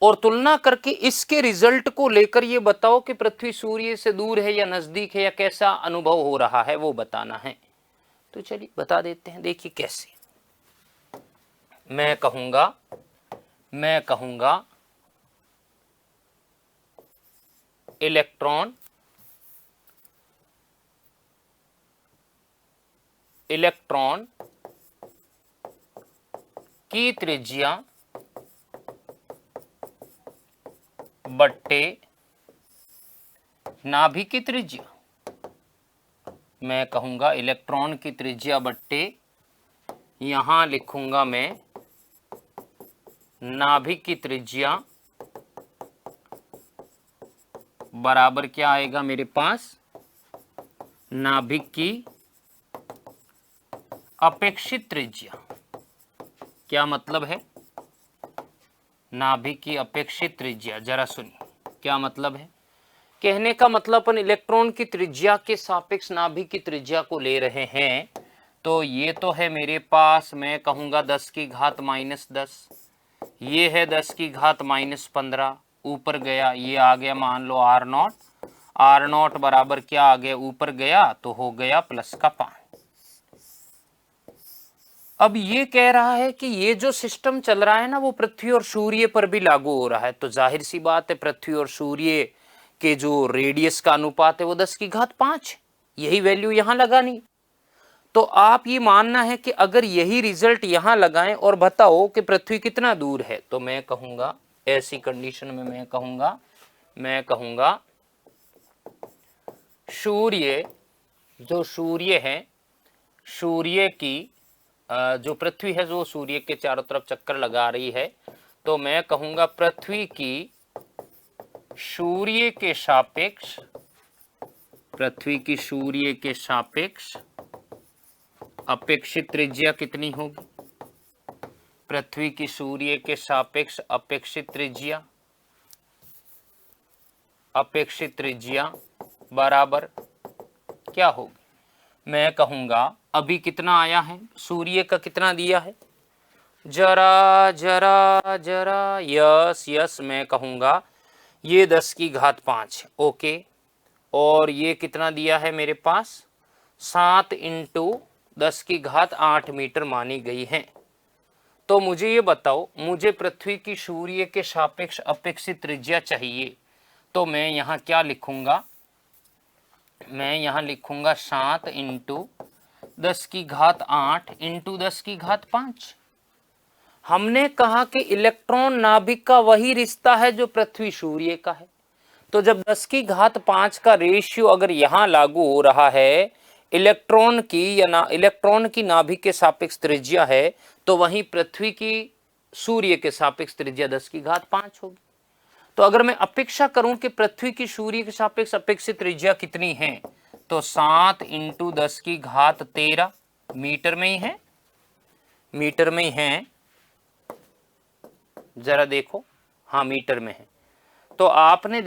और तुलना करके इसके रिजल्ट को लेकर ये बताओ कि पृथ्वी सूर्य से दूर है या नजदीक है, या कैसा अनुभव हो रहा है वो बताना है। तो चलिए बता देते हैं। देखिए कैसे, मैं कहूंगा इलेक्ट्रॉन की त्रिज्या बट्टे नाभिक की त्रिज्या, मैं कहूंगा इलेक्ट्रॉन की त्रिज्या बट्टे, यहां लिखूंगा मैं नाभिक की त्रिज्या बराबर क्या आएगा मेरे पास, नाभिक की अपेक्षित त्रिज्या। क्या मतलब है नाभिक की अपेक्षित त्रिज्या? जरा सुनिए क्या मतलब है। कहने का मतलब अपन इलेक्ट्रॉन की त्रिज्या के सापेक्ष नाभिक की त्रिज्या को ले रहे हैं। तो ये तो है मेरे पास, मैं कहूंगा 10 की घात -10, ये है 10 की घात -15, ऊपर गया ये आ गया मान लो R0 बराबर क्या आ गया, ऊपर गया तो हो गया +5। अब ये कह रहा है कि ये जो सिस्टम चल रहा है ना वो पृथ्वी और सूर्य पर भी लागू हो रहा है। तो जाहिर सी बात है पृथ्वी और सूर्य के जो रेडियस का अनुपात है वो 10 की घात 5, यही वैल्यू यहां लगानी। तो आप ये मानना है कि अगर यही रिजल्ट यहां लगाएं और बताओ कि पृथ्वी कितना दूर है, तो मैं कहूंगा ऐसी कंडीशन में मैं कहूंगा सूर्य, जो सूर्य है, सूर्य की जो पृथ्वी है जो सूर्य के चारों तरफ चक्कर लगा रही है, तो मैं कहूंगा पृथ्वी की सूर्य के सापेक्ष, पृथ्वी की सूर्य के सापेक्ष अपेक्षित त्रिज्या कितनी होगी? पृथ्वी की सूर्य के सापेक्ष अपेक्षित त्रिज्या बराबर क्या होगी? मैं कहूंगा अभी कितना आया है, सूर्य का कितना दिया है, जरा जरा जरा, यस यस, मैं कहूंगा ये 10 की घात 5, ओके। और ये कितना दिया है मेरे पास, 7 इंटू 10 की घात 8 मीटर मानी गई है। तो मुझे ये बताओ, मुझे पृथ्वी की सूर्य के सापेक्ष अपेक्षित त्रिज्या चाहिए, तो मैं यहाँ क्या लिखूंगा, मैं यहाँ लिखूंगा 7 इंटू 10 की घात 8 इंटू 10 की घात 5। हमने कहा कि इलेक्ट्रॉन नाभिक का वही रिश्ता है जो पृथ्वी सूर्य का है, तो जब 10 की घात 5 का रेशियो अगर यहाँ लागू हो रहा है, इलेक्ट्रॉन की नाभिक के सापेक्ष त्रिज्या है, तो वहीं पृथ्वी की सूर्य के सापेक्ष त्रिज्या 10 की घात 5 होगी। तो अगर मैं अपेक्षा करूं कि पृथ्वी की सूर्य के सापेक्ष अपेक्षित त्रिज्या कितनी है, तो 7 इंटू 10 की घात 13 मीटर में ही है, मीटर में ही है, जरा देखो, हाँ मीटर में है। तो आपने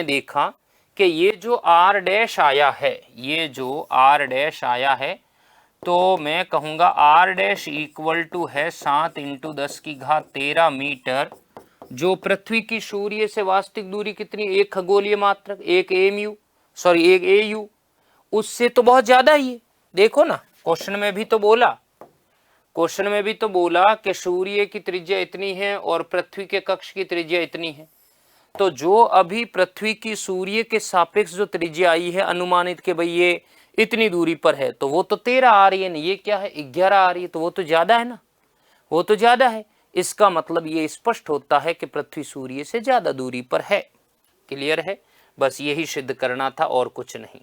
देखा कि ये जो आर डैश आया है, ये जो आर डैश आया है, तो मैं कहूंगा आर डैश इक्वल टू है 7 इंटू 10 की घात 13 मीटर, जो पृथ्वी की सूर्य से वास्तविक दूरी कितनी, एक खगोलीय मात्रक, एक एयू, उससे तो बहुत ज्यादा ही है। देखो ना, क्वेश्चन में भी तो बोला कि सूर्य की त्रिज्या इतनी है और पृथ्वी के कक्ष की त्रिज्या इतनी है। तो जो अभी पृथ्वी की सूर्य के सापेक्ष जो त्रिज्या आई है अनुमानित के भाई ये इतनी दूरी पर है, तो वो तो 13 आ रही है ना, ये क्या है 11 आ रही है, तो वो तो ज्यादा है ना, वो तो ज्यादा है। इसका मतलब ये स्पष्ट होता है कि पृथ्वी सूर्य से ज्यादा दूरी पर है। क्लियर है? बस यही सिद्ध करना था और कुछ नहीं।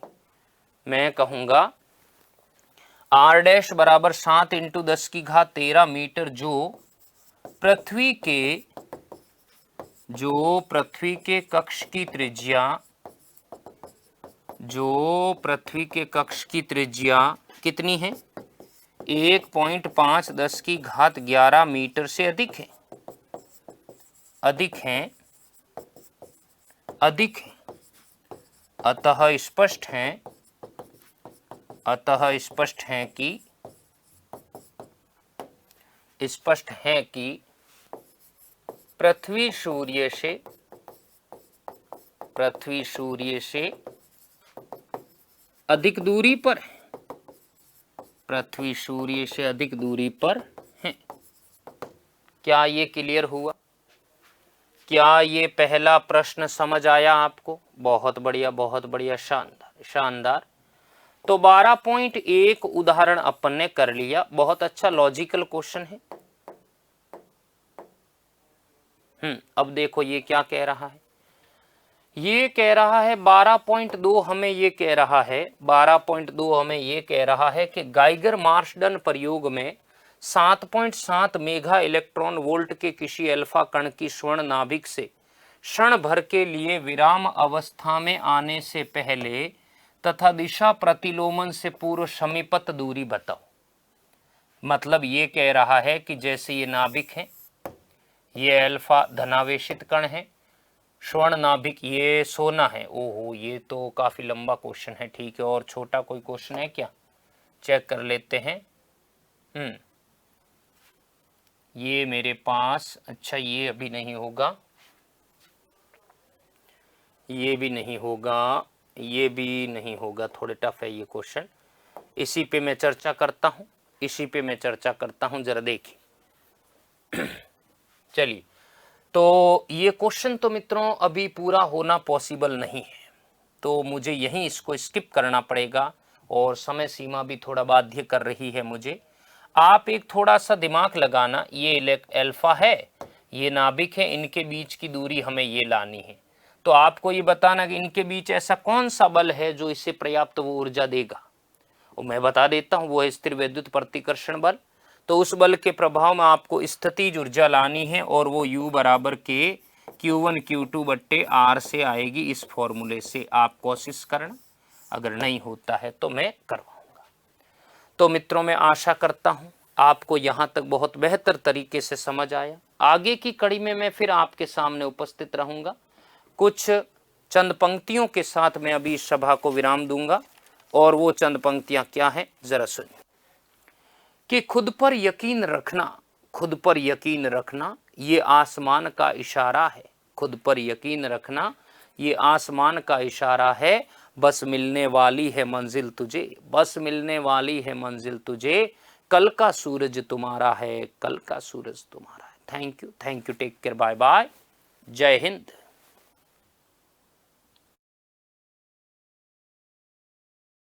मैं कहूंगा आर डैश बराबर 7 इंटू 10 की घात 13 मीटर, जो पृथ्वी के कक्ष की त्रिज्या कितनी है, 1.5 10 की घात 11 मीटर से अधिक है। अतः स्पष्ट है कि पृथ्वी सूर्य से अधिक दूरी पर है, पृथ्वी सूर्य से अधिक दूरी पर है। क्या ये क्लियर हुआ? क्या ये पहला प्रश्न समझ आया आपको? बहुत बढ़िया, शानदार। तो 12.1 उदाहरण अपन ने कर लिया, बहुत अच्छा लॉजिकल क्वेश्चन है। अब देखो ये क्या कह रहा है, ये कह रहा है 12.2 हमें ये कह रहा है कि गाइगर मार्शडन प्रयोग में 7.7 मेगा इलेक्ट्रॉन वोल्ट के किसी अल्फा कण की स्वर्ण नाभिक से क्षण भर के लिए विराम अवस्था में आने से पहले तथा दिशा प्रतिलोमन से पूर्व समीपत दूरी बताओ। मतलब ये कह रहा है कि जैसे ये नाभिक है, ये अल्फा धनावेशित कण है, स्वर्ण नाभिक ये सोना है। ओहो, ये तो काफी लंबा क्वेश्चन है। ठीक है, और छोटा कोई क्वेश्चन है क्या, चेक कर लेते हैं। ये मेरे पास, अच्छा ये अभी नहीं होगा, ये भी नहीं होगा, थोड़े टफ है ये क्वेश्चन। इसी पे मैं चर्चा करता हूं, जरा देखिए। चलिए, तो ये क्वेश्चन तो मित्रों अभी पूरा होना पॉसिबल नहीं है, तो मुझे यहीं इसको स्किप करना पड़ेगा और समय सीमा भी थोड़ा बाध्य कर रही है मुझे। आप एक थोड़ा सा दिमाग लगाना, ये अल्फा है, ये नाभिक है, इनके बीच की दूरी हमें ये लानी है। तो आपको ये बताना कि इनके बीच ऐसा कौन सा बल है जो इसे पर्याप्त वो ऊर्जा देगा, और मैं बता देता हूँ वो है स्थिर वैद्युत प्रतिकर्षण बल। तो उस बल के प्रभाव में आपको स्थितिज ऊर्जा लानी है और वो U बराबर के Q1 Q2 बट्टे R से आएगी। इस फॉर्मूले से आप कोशिश करना, अगर नहीं होता है तो मैं करवाऊंगा। तो मित्रों मैं आशा करता हूँ आपको यहाँ तक बहुत बेहतर तरीके से समझ आया। आगे की कड़ी में मैं फिर आपके सामने उपस्थित रहूंगा। कुछ चंद पंक्तियों के साथ मैं अभी इस सभा को विराम दूंगा और वो चंद पंक्तियां क्या हैं जरा सुनिए कि खुद पर यकीन रखना, खुद पर यकीन रखना ये आसमान का इशारा है। खुद पर यकीन रखना ये आसमान का इशारा है। बस मिलने वाली है मंजिल तुझे, बस मिलने वाली है मंजिल तुझे। कल का सूरज तुम्हारा है, कल का सूरज तुम्हारा है। Thank you, take care, bye bye, जय हिंद।